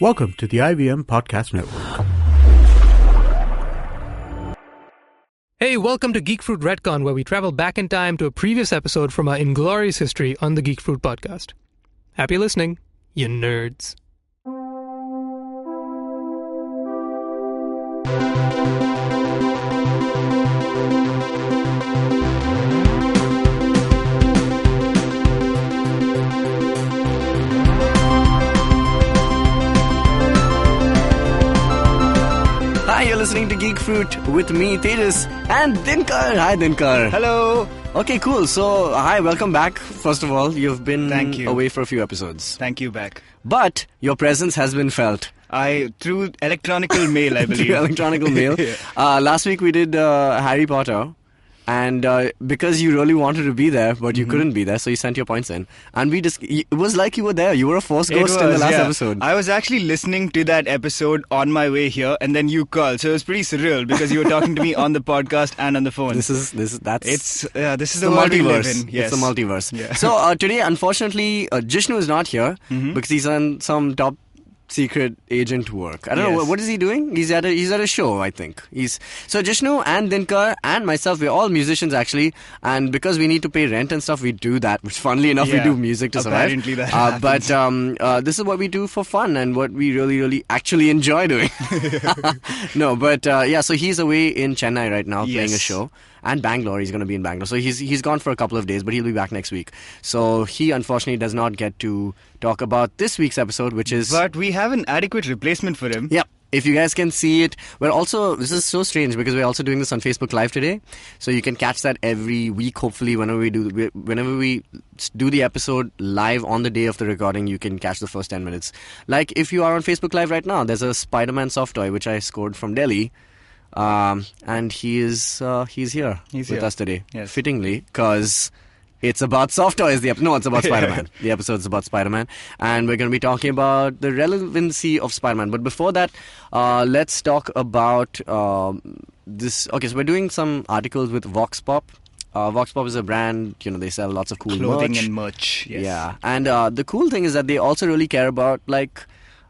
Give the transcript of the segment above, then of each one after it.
Welcome to the IVM Podcast Network. Hey, welcome to Geek Fruit Retcon, where we travel back in time to a previous episode from our inglorious history on the Geek Fruit Podcast. Happy listening, you nerds. You're listening to Geek Fruit with me, Tejas, and Dinkar. Hi, Dinkar. Hello. Okay, cool. So, hi, welcome back. First of all, you've been away for a few episodes. Thank you back. But your presence has been felt. Through electronical mail, I believe. Through electronical mail. Yeah. Last week we did Harry Potter. And because you really wanted to be there, but you couldn't be there, so you sent your points in. And it was like you were there. You were a force ghost in the last episode. I was actually listening to that episode on my way here, and then you called. So it was pretty surreal because you were talking to me on the podcast and on the phone. This is the world we live in. Yes. It's the multiverse. Yeah. So today, unfortunately, Jishnu is not here because he's on some top secret agent work. I don't know, what is he doing? He's at a show, I think. So Jishnu and Dinkar and myself, we're all musicians actually, and because we need to pay rent and stuff, we do that, which funnily enough we do music to survive. Apparently that happens. But this is what we do for fun and what we really actually enjoy doing. No, but so he's away in Chennai right now playing a show. And Bangalore, he's going to be in Bangalore. So he's gone for a couple of days, but he'll be back next week. So he unfortunately does not get to talk about this week's episode, which is... But we have an adequate replacement for him. Yep. If you guys can see it, this is so strange because we're also doing this on Facebook Live today. So you can catch that every week, hopefully, whenever we do the episode live on the day of the recording, you can catch the first 10 minutes. Like if you are on Facebook Live right now, there's a Spider-Man soft toy, which I scored from Delhi. And he's here with us today, fittingly, because it's about soft toys. It's about Spider-Man. The episode's about Spider-Man, and we're going to be talking about the relevancy of Spider-Man. But before that, let's talk about this. Okay, so we're doing some articles with Vox Pop. Vox Pop is a brand, they sell lots of cool clothing and merch. Yes. Yeah, and the cool thing is that they also really care about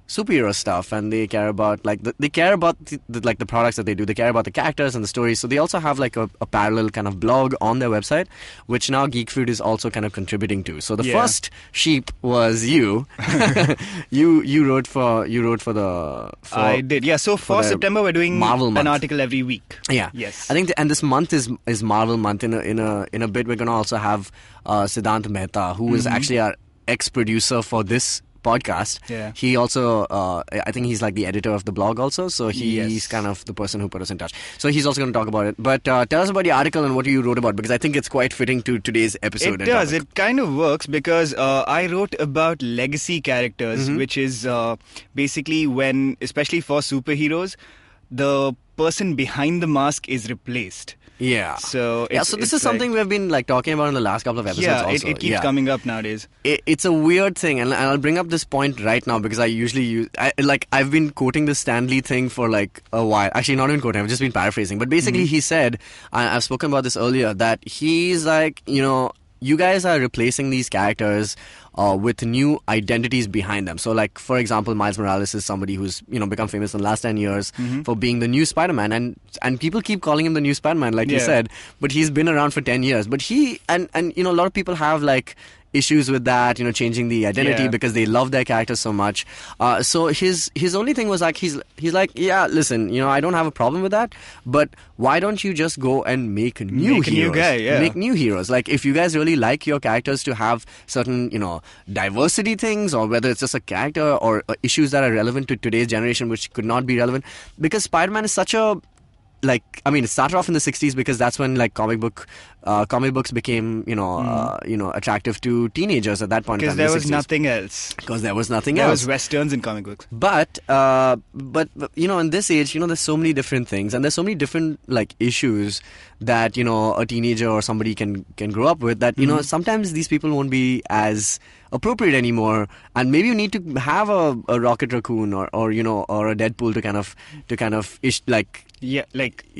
superhero stuff, and they care about the products that they do. They care about the characters and the stories. So they also have a parallel kind of blog on their website, which now Geek Fruit is also kind of contributing to. So the first sheep was you. you wrote for I did. Yeah. So for September we're doing Marvel an article every week. Yeah. Yes. I think and this month is Marvel month. In a bit we're going to also have Siddhant Mehta, who is actually our ex-producer for this podcast. Yeah. He also, I think he's the editor of the blog also, so he's kind of the person who put us in touch. So he's also going to talk about it. But tell us about the article and what you wrote about, because I think it's quite fitting to today's episode. It does. It kind of works because I wrote about legacy characters, which is basically when, especially for superheroes, the person behind the mask is replaced. Yeah. So this is something we've been talking about in the last couple of episodes. Yeah, also. It keeps coming up nowadays. It's a weird thing, and I'll bring up this point right now because I usually I've been quoting the Stan Lee thing for a while. Actually, not even quoting. I've just been paraphrasing. But basically, he said, I've spoken about this earlier, that he's you guys are replacing these characters with new identities behind them. So, for example, Miles Morales is somebody who's, become famous in the last 10 years for being the new Spider-Man. And people keep calling him the new Spider-Man, you said. But he's been around for 10 years. But he, and a lot of people have, issues with that, changing the identity because they love their characters so much. So his only thing was he's like, yeah, listen, I don't have a problem with that, but why don't you just go and make new heroes? A new guy, yeah. Make new heroes. If you guys really like your characters to have certain, diversity things, or whether it's just a character or issues that are relevant to today's generation, which could not be relevant, because Spider-Man is such a it started off in the 60s because that's when comic books became attractive to teenagers at that point. Because there was nothing else. There was westerns in comic books. But in this age, there's so many different things, and there's so many different issues that a teenager or somebody can grow up with. That sometimes these people won't be as appropriate anymore, and maybe you need to have a Rocket Raccoon or a Deadpool to kind of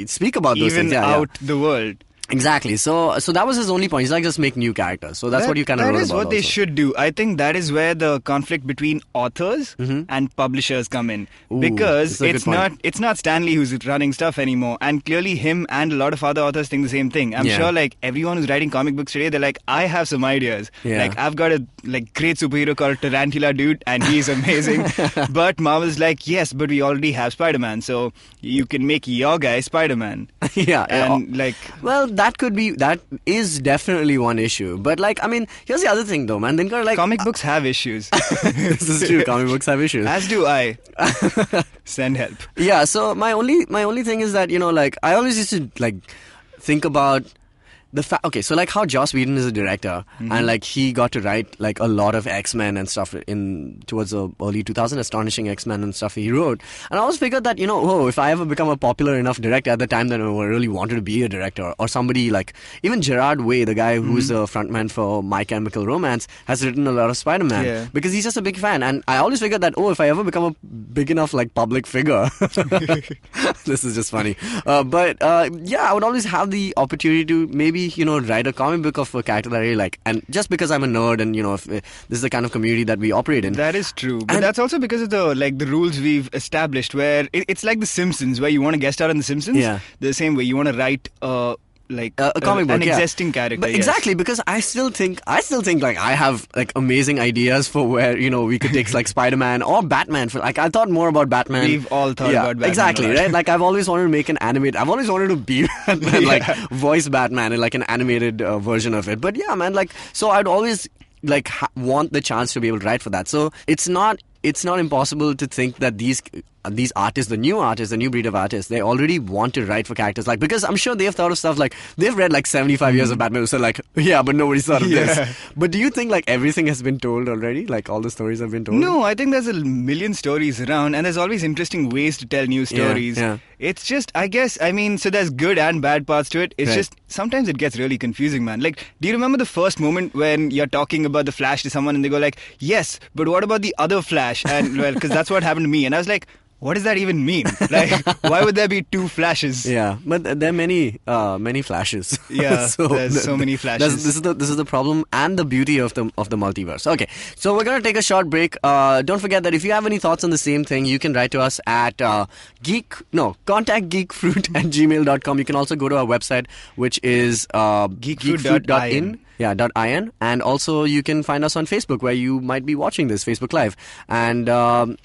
speak about those things. Even out the world. Exactly. So that was his only point. He's like, just make new characters. So that's what you kind of wrote about. That is what they also. should do. I think that is where the conflict between authors and publishers come in. Ooh, Because that's a good point. it's not Stan Lee who's running stuff anymore. And clearly him and a lot of other authors think the same thing. I'm Yeah. sure like everyone who's writing comic books today, they're like, I have some ideas. Yeah. Like I've got a great superhero called Tarantula Dude and he's amazing. But Marvel's like, yes, but we already have Spider-Man. So you can make your guy Spider-Man. Yeah. And Well, that is definitely one issue. But like, I mean, here's the other thing though, man. Dinkar, like, comic books have issues. this is true. Comic books have issues. As do I. Send help. Yeah. So my only thing is that, you know, like, I always used to like think about okay, so like how Joss Whedon is a director and like he got to write like a lot of X-Men and stuff towards the early 2000s, astonishing X-Men and stuff he wrote. And I always figured that, you know, if I ever become a popular enough director at the time that I really wanted to be a director, or somebody like even Gerard Way, the guy who's the frontman for My Chemical Romance, has written a lot of Spider-Man because he's just a big fan. And I always figured that, if I ever become a big enough like public figure, this is just funny. But I would always have the opportunity to maybe, you know, write a comic book of a character that I really like. And just because I'm a nerd and, you know, if this is the kind of community that we operate in. That is true. But that's also because of the rules we've established, where it's like The Simpsons, where you want to guest star on The Simpsons. Yeah. The same way you want to write a comic book, an existing character. But exactly, because I still think like I have like amazing ideas for where, you know, we could take like Spider-Man or Batman. For like, I thought more about Batman. We've all thought about Batman. Exactly, right? Like I've always wanted to make I've always wanted to be Batman, like voice Batman in like an animated version of it. But yeah, man, like, so I'd always like want the chance to be able to write for that. So it's not impossible to think that these artists, the new breed of artists, they already want to write for characters, like, because I'm sure they've thought of stuff like they've read like 75 years of Batman, so like, yeah, but nobody's thought of this. But do you think like everything has been told already? Like all the stories have been told? No, I think there's a million stories around, and there's always interesting ways to tell new stories. Yeah. It's just, I guess, I mean, so there's good and bad parts to it. It's just, sometimes it gets really confusing, man. Like, do you remember the first moment when you're talking about the Flash to someone and they go like, yes, but what about the other Flash? And well, because that's what happened to me. And I was like, what does that even mean? Like, why would there be two Flashes? Yeah, but there are many Flashes. Yeah, there's so many Flashes. This is the problem and the beauty of the multiverse. Okay, so we're gonna take a short break. Don't forget that if you have any thoughts on the same thing, you can write to us at contact geekfruit@gmail.com. You can also go to our website, which is geekfruit.in. Yeah, .in. And also you can find us on Facebook, where you might be watching this Facebook Live. And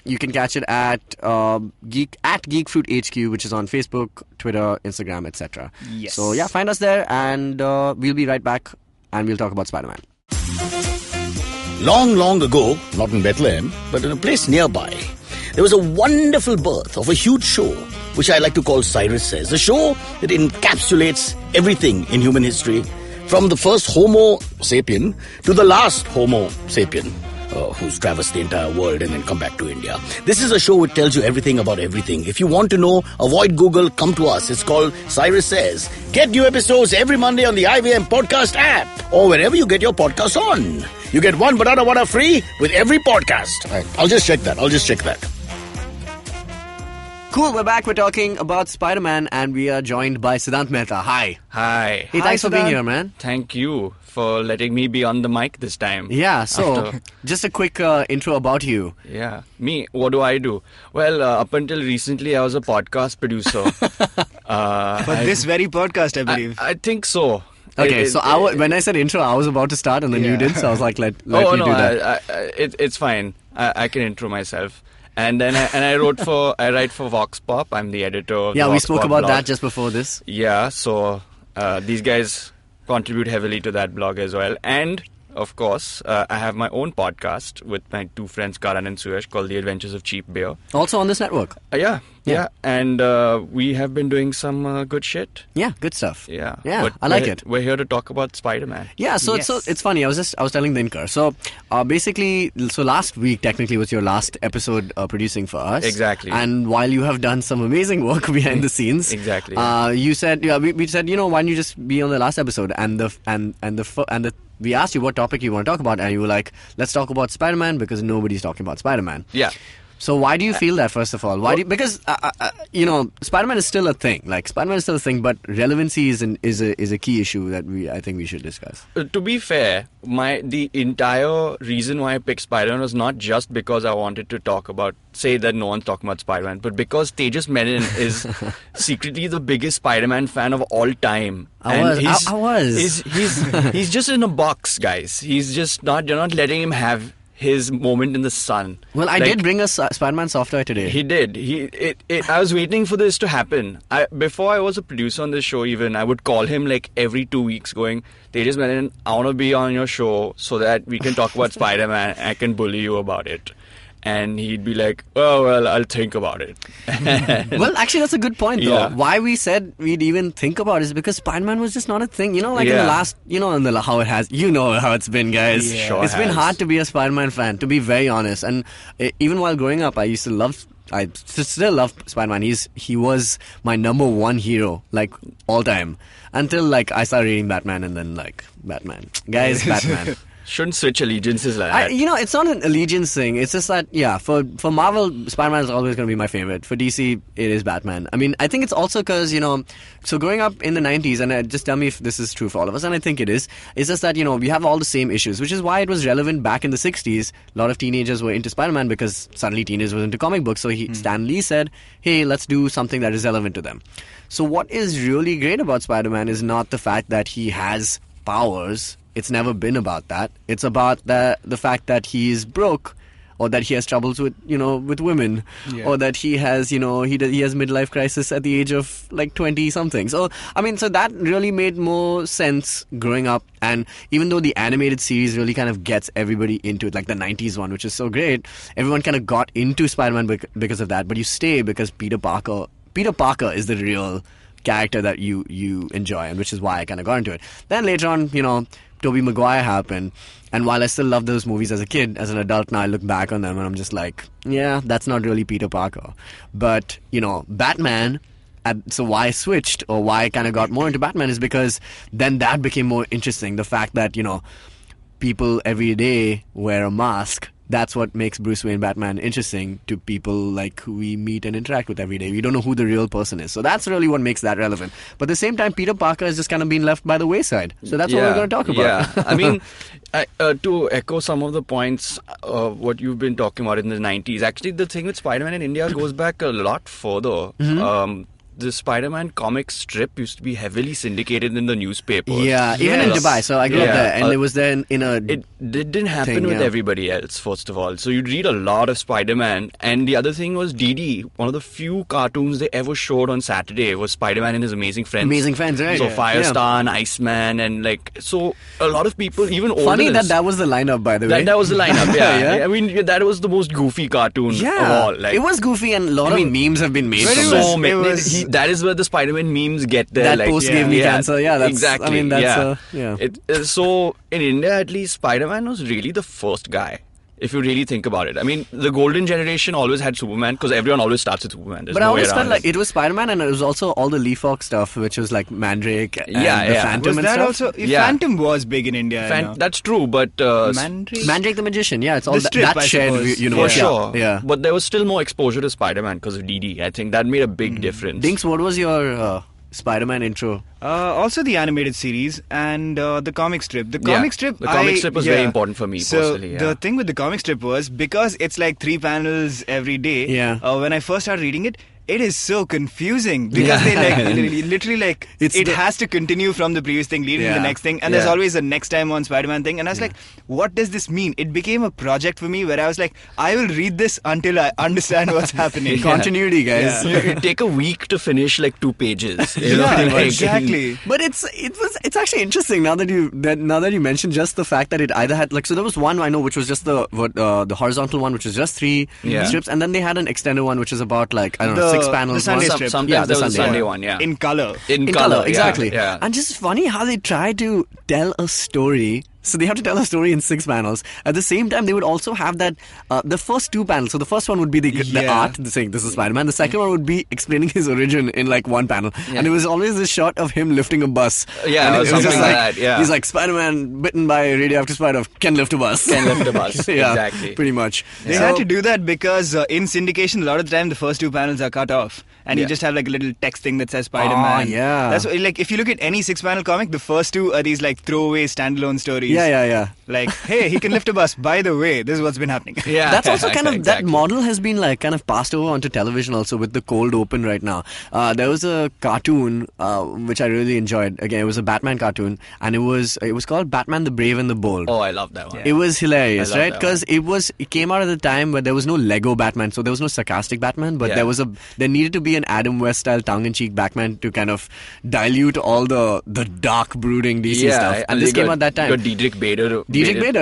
you can catch it at Geekfruit HQ, which is on Facebook, Twitter, Instagram, etc. Yes. So yeah, find us there, and we'll be right back, and we'll talk about Spider-Man. Long, long ago, not in Bethlehem, but in a place nearby, there was a wonderful birth of a huge show, which I like to call Cyrus Says. A show that encapsulates everything in human history, from the first Homo sapien to the last Homo sapien, who's traversed the entire world and then come back to India. This is a show which tells you everything about everything. If you want to know, avoid Google, come to us. It's called Cyrus Says. Get new episodes every Monday on the IVM podcast app or wherever you get your podcasts on. You get one banana water free with every podcast. Right, I'll just check that. Cool, we're back. We're talking about Spider-Man, and we are joined by Siddhant Mehta. Hi. Hi. Hey, thanks for being here, man. Thank you for letting me be on the mic this time. Yeah, so just a quick intro about you. Yeah. Me, what do I do? Well, up until recently, I was a podcast producer. For this very podcast, I believe. I think so. Okay, when I said intro, I was about to start, and then you did, so I was like, let me do that. It's fine. I can intro myself. And then I write for Vox Pop. I'm the editor of the we Vox spoke Pop about blog. that just before this. Yeah, so these guys contribute heavily to that blog as well. And, of course, I have my own podcast with my two friends, Karan and Suyash, called The Adventures of Cheap Beer. Also on this network. Yeah. And we have been doing some good shit. Yeah, good stuff. Yeah. But I like it. We're here to talk about Spider-Man. Yeah, so it's funny. I was telling Dinkar. So basically, last week technically was your last episode producing for us. Exactly. And while you have done some amazing work behind the scenes, exactly. You said, we said, why don't you just be on the last episode? And we asked you what topic you want to talk about, and you were like, let's talk about Spider-Man, because nobody's talking about Spider-Man. Yeah. So why do you feel that, first of all? Why do you, because Spider-Man is still a thing. Like, Spider-Man is still a thing, but relevancy is a key issue that I think we should discuss. To be fair, the entire reason why I picked Spider-Man was not just because I wanted to say that no one's talking about Spider-Man, but because Tejas Menon is secretly the biggest Spider-Man fan of all time. I was. He's just in a box, guys. You're not letting him have his moment in the sun. Well, I did bring us Spider-Man software today. He did. I was waiting for this to happen. Before I was a producer on this show, even I would call him like every 2 weeks, going, Tejas Menon, I want to be on your show so that we can talk about Spider-Man. I can bully you about it. And he'd be like, oh, well, I'll think about it. Well, actually, that's a good point, though. Yeah. Why we said we'd even think about it is because Spider-Man was just not a thing. In the last, how it has, how it's been, guys. Yeah. Sure it's been hard to be a Spider-Man fan, to be very honest. And even while growing up, I still love Spider-Man. He was my number one hero, like, all time. Until, I started reading Batman and then, Batman. Guys, Batman. Shouldn't switch allegiances like that. It's not an allegiance thing. It's just that, for Marvel, Spider-Man is always going to be my favorite. For DC, it is Batman. I mean, I think it's also because, so growing up in the 90s, and just tell me if this is true for all of us, and I think it is, it's just that, we have all the same issues, which is why it was relevant back in the 60s. A lot of teenagers were into Spider-Man because suddenly teenagers were into comic books. So Stan Lee said, hey, let's do something that is relevant to them. So what is really great about Spider-Man is not the fact that he has powers. It's never been about that. It's about the fact that he is broke, or that he has troubles with women, or that he has he has midlife crisis at the age of 20 something. So so that really made more sense growing up. And even though the animated series really kind of gets everybody into it, like the 90s one, which is so great, everyone kind of got into Spider-Man because of that. But you stay because Peter Parker is the real character that you enjoy, and which is why I kind of got into it. Then later on, Tobey Maguire happened, and while I still love those movies as a kid, as an adult now I look back on them and I'm just like, yeah, that's not really Peter Parker. But, Batman, so why I switched, or why I kind of got more into Batman, is because then that became more interesting. The fact that, people every day wear a mask. That's what makes Bruce Wayne Batman interesting to people who we meet and interact with every day. We don't know who the real person is. So that's really what makes that relevant. But at the same time, Peter Parker has just kind of been left by the wayside. So that's what we're going to talk about. Yeah. I mean, to echo some of the points, what you've been talking about in the 90s, actually the thing with Spider-Man in India goes back a lot further. Mm-hmm. The Spider-Man comic strip used to be heavily syndicated in the newspapers. Yeah, even in Dubai. So I grew up there, and it was there in a... It didn't happen with everybody else, first of all. So you'd read a lot of Spider-Man, and the other thing was DD. One of the few cartoons they ever showed on Saturday was Spider-Man and his Amazing Friends. Amazing Friends, right? So Firestar and Iceman, and so a lot of people, even older... Funny that was the lineup, by the way. That was the lineup, yeah. I mean, that was the most goofy cartoon of all. It was goofy, and a lot of memes have been made from it. That is where the Spider-Man memes get there. That post gave me cancer. Yeah, that's exactly. I mean, that's so in India, at least, Spider-Man was really the first guy. If you really think about it. I mean, the golden generation always had Superman because everyone always starts with Superman. There's but I always felt like it was Spider-Man, and it was also all the Lee Falk stuff, which was like Mandrake and the Phantom was that also? Phantom was big in India. That's true, but Mandrake the Magician. Yeah, it's all strip, that shared universe. For sure. Yeah. But there was still more exposure to Spider-Man because of DD. I think that made a big difference. Dinks, what was your Spider-Man intro? Also the animated series and the comic strip. The comic strip was very important for me personally. The thing with the comic strip was because it's like 3 panels every day. When I first started reading it, it is so confusing because they literally it has to continue from the previous thing leading to the next thing, and there's always a next time on Spider-Man thing, and I was like, what does this mean? It became a project for me where I was like, I will read this until I understand what's happening. Continuity, guys. It take a week to finish 2 pages. Exactly. But it's actually interesting now that you mentioned just the fact that it either had so there was one I know which was just the horizontal one, which was just 3 strips, and then they had an extended one which is about 6 panels. The Sunday strip. Sometimes there was a Sunday one, in color. In color, exactly. Yeah. And just funny how they try to tell a story So they have to tell a story in 6 panels. At the same time, they would also have that the first 2 panels. So the first one would be the art, saying this is Spider-Man. The second one would be explaining his origin in like 1 panel, and it was always this shot of him lifting a bus. Yeah, and it was something like that. Yeah, he's like Spider-Man bitten by a radioactive spider can lift a bus. Can lift a bus. Yeah, exactly. Pretty much. They had to do that because in syndication, a lot of the time the first 2 panels are cut off, and you just have like a little text thing that says Spider-Man. Oh, yeah. That's what, like if you look at any 6-panel comic, the first 2 are these like throwaway standalone stories. Yeah. Like, hey, he can lift a bus. By the way, this is what's been happening. Yeah, that's also kind of exactly. that model has been like kind of passed over onto television also with the cold open right now. There was a cartoon which I really enjoyed. Again, it was a Batman cartoon, and it was called Batman the Brave and the Bold. Oh, I love that one. It was hilarious, I love right? that Because it came out at the time where there was no Lego Batman, so there was no sarcastic Batman, but there needed to be an Adam West style tongue-in-cheek Batman to kind of dilute all the dark brooding DC stuff. And this came out that time. Got Diedrich Bader,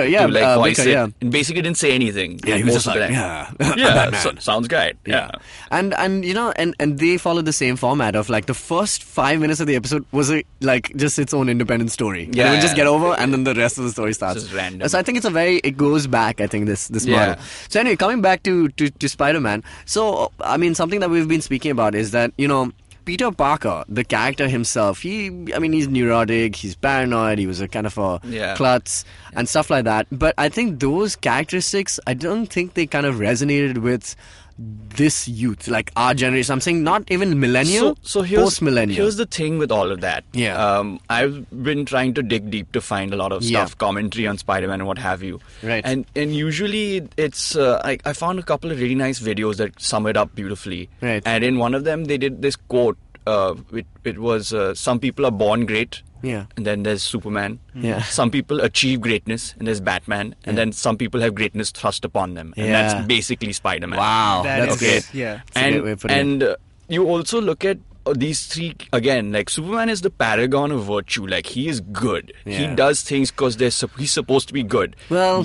yeah, to like voice Baker, it, yeah. and basically didn't say anything. Yeah, he was most just of like, the time. Batman. Sounds great. Yeah. And you know, and they followed the same format of like the first 5 minutes of the episode was like just its own independent story. Yeah, and it would just get over, and then the rest of the story starts. It's just random. So I think it goes back. I think this model. So anyway, coming back to Spider-Man. So I mean, something that we've been speaking about is that, you know, Peter Parker, the character himself, he's neurotic, he's paranoid, he was a kind of a klutz and stuff like that. But I think those characteristics, I don't think they kind of resonated with this youth, like our generation. I'm saying not even millennial, so here's, post-millennial. Here's the thing with all of that. I've been trying to dig deep to find a lot of stuff, commentary on Spider-Man and what have you. Right. And usually it's, I found a couple of really nice videos that sum it up beautifully. Right. And in one of them, they did this quote. It was, some people are born great. Yeah. And then there's Superman. Yeah. Some people achieve greatness, and there's Batman. And then some people have greatness thrust upon them. And that's basically Spider-Man. Wow. That's great. Yeah. And you also look at these 3 again. Like Superman is the paragon of virtue. Like he is good. He does things because he's supposed to be good. Well,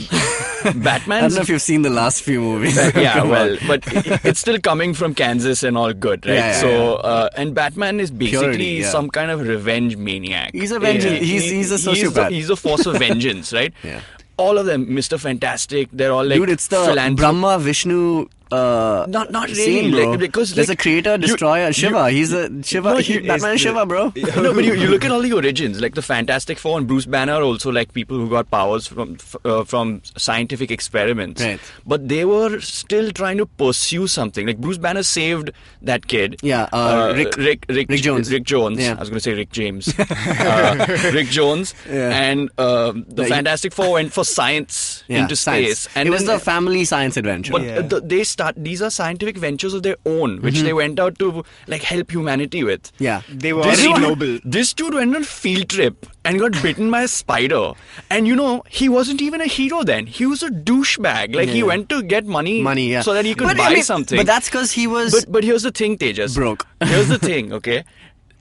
Batman. I don't know if you've seen the last few movies. But it's still coming from Kansas and all good, right? And Batman is basically some kind of revenge maniac. He's a vengeance. He's a sociopath. He's a force of vengeance, right? Yeah. All of them, Mr. Fantastic, they're all like dude, it's the Brahma Vishnu. Not really, scene, bro. like, because there's a creator, destroyer, Shiva. He's a Shiva. Batman is Shiva, bro. No, but you look at all the origins, like the Fantastic Four and Bruce Banner, are also like people who got powers from scientific experiments. Right. But they were still trying to pursue something. Like Bruce Banner saved that kid. Yeah, Rick Jones. Rick Jones. Yeah. I was going to say Rick James. Rick Jones. Yeah. And the Fantastic Four went for science into space. Science. And it was the family science adventure. But these are scientific ventures of their own, which they went out to like help humanity with. Yeah. They were very noble. This dude went on a field trip and got bitten by a spider. And you know, he wasn't even a hero then. He was a douchebag. Like he went to get money so that he could buy something. But that's because he was... But here's the thing, Tejas. Broke. Here's the thing, okay?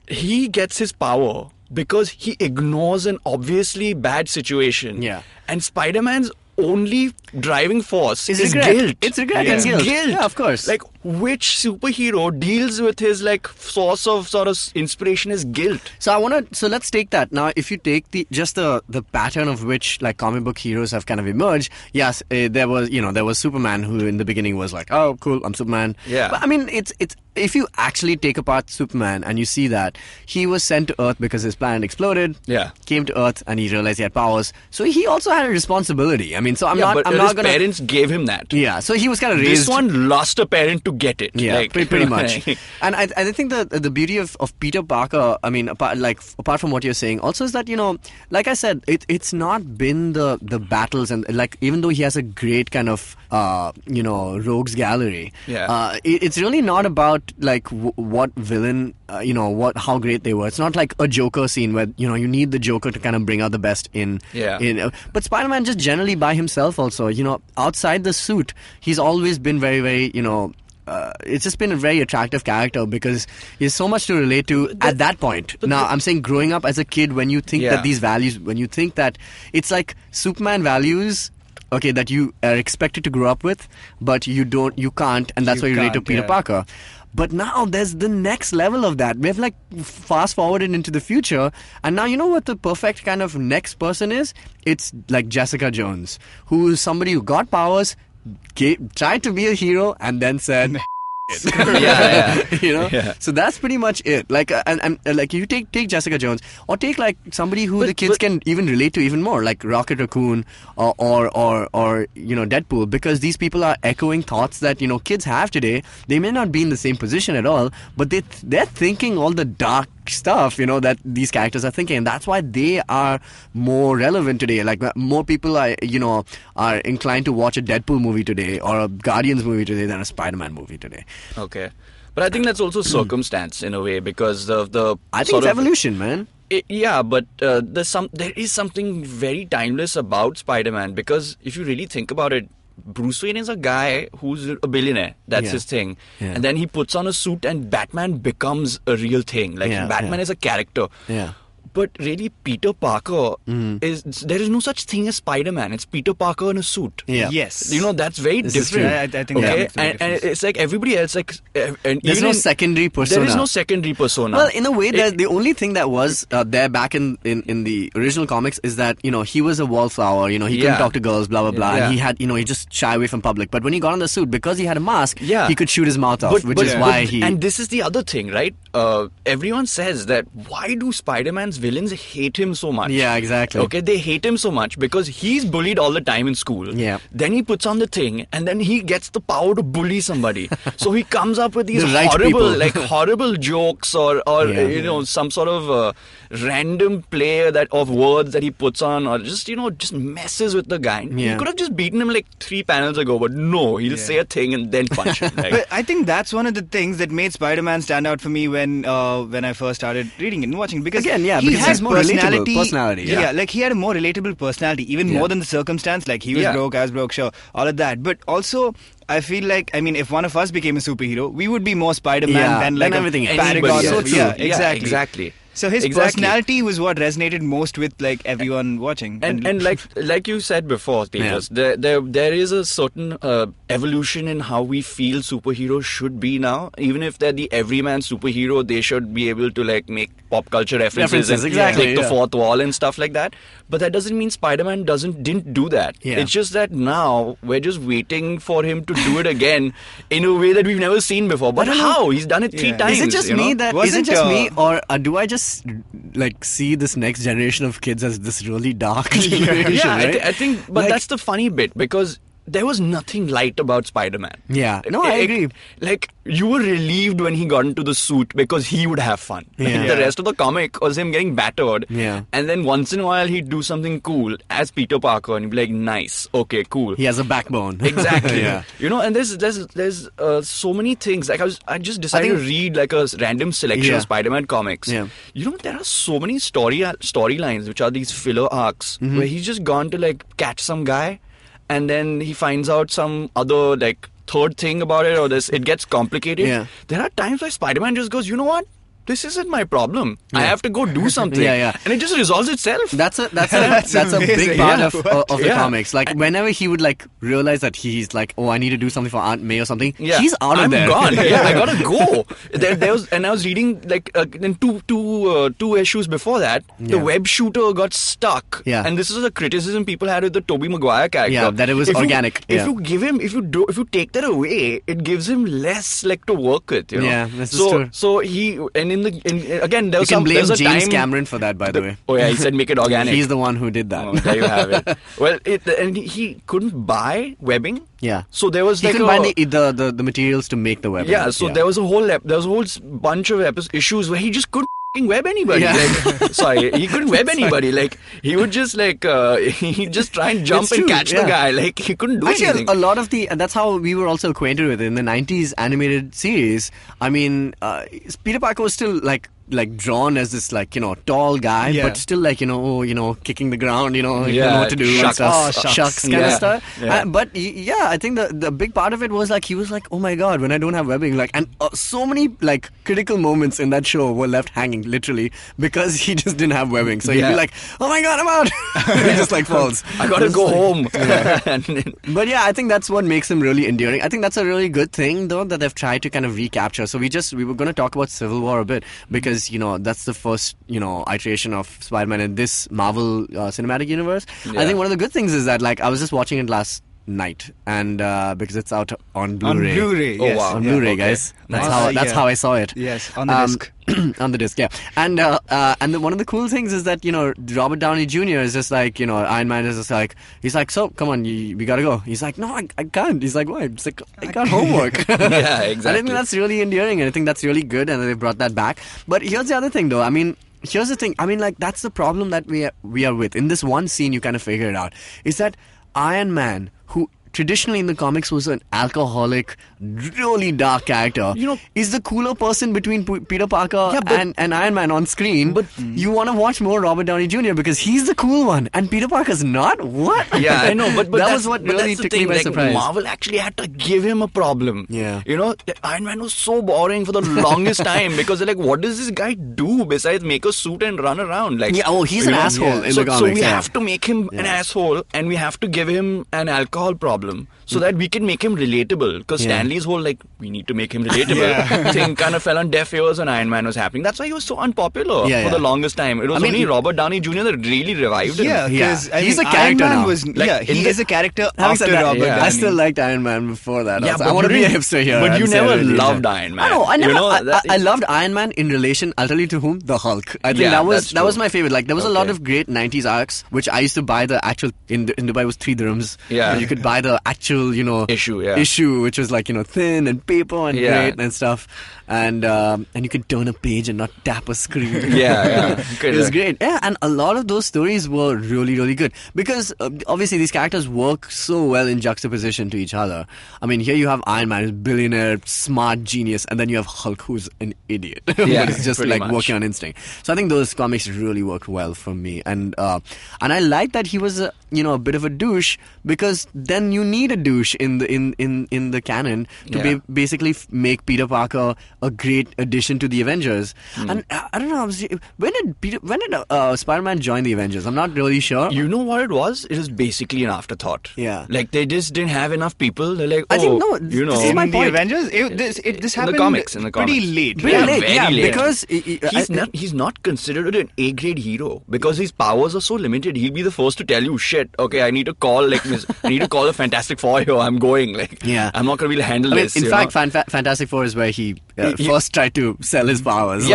He gets his power because he ignores an obviously bad situation. Yeah. And Spider-Man's only driving force is regret. guilt. It's regret and guilt. Yeah, of course. Like, which superhero deals with his like source of sort of inspiration is guilt? So let's take that. Now, if you take the pattern of which like comic book heroes have kind of emerged, yes, there was Superman, who in the beginning was like, oh, cool, I'm Superman. Yeah. But I mean, it's if you actually take apart Superman and you see that he was sent to Earth because his planet exploded. Yeah. Came to Earth and he realized he had powers. So he also had a responsibility. I mean, so I'm but not his gonna. parents gave him that. Yeah. So he was kind of raised. This one lost a parent to get it. Yeah, like, pretty much. And I think the beauty of Peter Parker, I mean, apart from what you're saying, also is that, you know, like I said, it's not been the battles and like, even though he has a great kind of rogues gallery, it's really not about like what villain, how great they were. It's not like a Joker scene where, you know, you need the Joker to kind of bring out the best in. But Spider-Man just generally by himself also, you know, outside the suit, he's always been very, very, you know, it's just been a very attractive character because there's so much to relate to at that point. Now, I'm saying growing up as a kid, when you think that these values, when you think that it's like Superman values, okay, that you are expected to grow up with, but you can't, and that's why you relate to Peter Parker. But now there's the next level of that. We've like fast forwarded into the future, and now you know what the perfect kind of next person is? It's like Jessica Jones, who's somebody who got powers, tried to be a hero, and then said. You know, so that's pretty much it. Like, and like you take Jessica Jones, or take like somebody who the kids can even relate to even more, like Rocket Raccoon or you know, Deadpool, because these people are echoing thoughts that, you know, kids have today. They may not be in the same position at all, but they're thinking all the dark stuff, you know, that these characters are thinking, and that's why they are more relevant today. Like, more people are inclined to watch a Deadpool movie today or a Guardians movie today than a Spider-Man movie today. Okay. But I think that's also circumstance in a way, because of the... I think it's evolution, man. Yeah, but there is something very timeless about Spider-Man, because if you really think about it, Bruce Wayne is a guy who's a billionaire. That's his thing. Yeah. And then he puts on a suit and Batman becomes a real thing. Like, Batman is a character. Yeah. But really, Peter Parker is... There is no such thing as Spider-Man. It's Peter Parker in a suit. Yeah. Yes. You know, that's very different. I think that makes a and it's like everybody else... like, and there's no secondary persona. There is no secondary persona. Well, in a way, the only thing that was there back in the original comics is that, you know, he was a wallflower. You know, he couldn't talk to girls, blah, blah, blah. And he had, you know, he just shy away from public. But when he got on the suit, because he had a mask, he could shoot his mouth off, which is why he... And this is the other thing, right? Everyone says that, why do Spider-Man's villains hate him so much? Yeah, exactly. Okay, they hate him so much because he's bullied all the time in school. Yeah. Then he puts on the thing, and then he gets the power to bully somebody. So he comes up with these horrible jokes or you know, some sort of random play of words that he puts on, or just, you know, just messes with the guy. He could have just beaten him like 3 panels ago, but no, he'll say a thing and then punch him. Like. But I think that's one of the things that made Spider-Man stand out for me when I first started reading it and watching it. Because he has has more personality. Yeah, like he had a more relatable personality, even more than the circumstance. Like, he was broke, I was broke, sure, all of that. But also, I feel like, I mean, if one of us became a superhero, we would be more Spider-Man than like everything. a paragon. So true. Yeah, exactly. So his personality was what resonated most with like everyone watching. And like you said before, Tejas, there is a certain evolution in how we feel superheroes should be now. Even if they're the everyman superhero, they should be able to like make pop culture references and break the fourth wall and stuff like that. But that doesn't mean Spider-Man didn't do that. Yeah. It's just that now we're just waiting for him to do it again in a way that we've never seen before. But how? He's done it 3 times. Is it just me me, or do I just like see this next generation of kids as this really dark generation? Right? I think, but that's the funny bit, because there was nothing light about Spider-Man. Yeah. No, I agree. Like, you were relieved when he got into the suit because he would have fun. Like, the rest of the comic was him getting battered. Yeah. And then once in a while he'd do something cool as Peter Parker and he'd be like, nice, okay, cool. He has a backbone. Exactly. You know, and there's so many things. Like, I just decided to read like a random selection of Spider-Man comics. Yeah. You know, there are so many storylines which are these filler arcs where he's just gone to like catch some guy, and then he finds out some other like third thing about it, or it gets complicated. Yeah. There are times where Spider-Man just goes, you know what? This isn't my problem. I have to go do something. And it just resolves itself. That's a big part of the comics. Like, whenever he would like realize that he's like, oh, I need to do something for Aunt May or something, he's out of there. I'm gone. I gotta go. I was reading like in two issues before that, the web shooter got stuck. Yeah. And this is a criticism people had with the Tobey Maguire character. Yeah, that it was organic. If you take that away, it gives him less like to work with. You know? Yeah, that's true. So he again, there was you can blame James Cameron for that, by the way. Oh yeah, he said make it organic. He's the one who did that. Oh, there you have it. Well, and he couldn't buy webbing. Yeah. So there was he couldn't buy the materials to make the webbing. Yeah. So there was a whole bunch of issues where he just couldn't web anybody. Yeah. Like, sorry, he couldn't web anybody. Like, he would just like he'd just try and jump and catch the guy. Like, he couldn't do anything. A lot of and that's how we were also acquainted with it in the 90s animated series. I mean, Peter Parker was still like like drawn as this like tall guy, but still like kicking the ground, you don't know what to do. Shucks. And stuff. Shucks kind of stuff. Yeah. But I think the big part of it was like he was like, oh my god, when I don't have webbing, like, and so many like critical moments in that show were left hanging literally because he just didn't have webbing. So he'd be like, oh my god, I'm out. He just like falls. I gotta go home. But yeah, I think that's what makes him really endearing. I think that's a really good thing though that they've tried to kind of recapture. So we were going to talk about Civil War a bit because that's the first iteration of Spider-Man in this Marvel cinematic universe. I think one of the good things is that like I was just watching it last night and because it's out on Blu-ray. On Blu-ray, yes. Oh wow, on Blu-ray, guys. That's how I saw it. Yes, on the disc. On the disc, yeah. And one of the cool things is that Robert Downey Jr. is just like Iron Man is just like he's like, so come on, we gotta go. He's like, no, I can't. He's like, why? It's like I got homework. Yeah, exactly. I think that's really endearing, and I think that's really good, and they brought that back. But here's the other thing, though. I mean, here's the thing. I mean, like that's the problem that we are with. In this one scene, you kind of figure it out. Is that Iron Man, who traditionally in the comics was an alcoholic, really dark character, is the cooler person between Peter Parker and Iron Man on screen. But you want to watch more Robert Downey Jr. because he's the cool one and Peter Parker's not? What? Yeah, I know, but that was what really took me by surprise. Marvel actually had to give him a problem. Yeah. Iron Man was so boring for the longest time because they're like, what does this guy do besides make a suit and run around? Like, he's an asshole in the comics. So we have to make him an asshole and we have to give him an alcohol problem. So that we can make him relatable. Because Stanley's whole, like, we need to make him relatable thing kind of fell on deaf ears when Iron Man was happening. That's why he was so unpopular for the longest time. It was only Robert Downey Jr. that really revived him. Yeah, because he's a character now. He is a character after Robert Downey. I still liked Iron Man before that. Yeah, I want to be a hipster here. But you never loved Iron Man. I loved Iron Man in relation, I'll tell you to whom, the Hulk. I think that was my favorite. Like, there was a lot of great 90s arcs, which I used to buy the actual, in Dubai was 3 dirhams. Yeah. And you could buy the actual, issue, which was like, thin and paper and great and stuff. And you could turn a page and not tap a screen. It was great. Yeah, and a lot of those stories were really, really good because obviously these characters work so well in juxtaposition to each other. I mean, here you have Iron Man, who's a billionaire, smart genius, and then you have Hulk, who's an idiot, but it's just like working on instinct. So I think those comics really worked well for me, and I like that he was a bit of a douche because then you need a douche in the canon to basically make Peter Parker a great addition to the Avengers. And I don't know, when did Spider-Man join the Avengers? I'm not really sure. You know what it was? It was basically an afterthought. Yeah. Like, they just didn't have enough people. They're like, I think, no, this is my point. The Avengers, this happened in the comics. pretty late. Very late. Because he's not considered an A-grade hero because his powers are so limited. He'll be the first to tell you, shit, okay, I need to call the Fantastic Four here. I'm going. I'm not going to be able to handle this. In fact, Fantastic Four is where he first tried to sell his powers. He's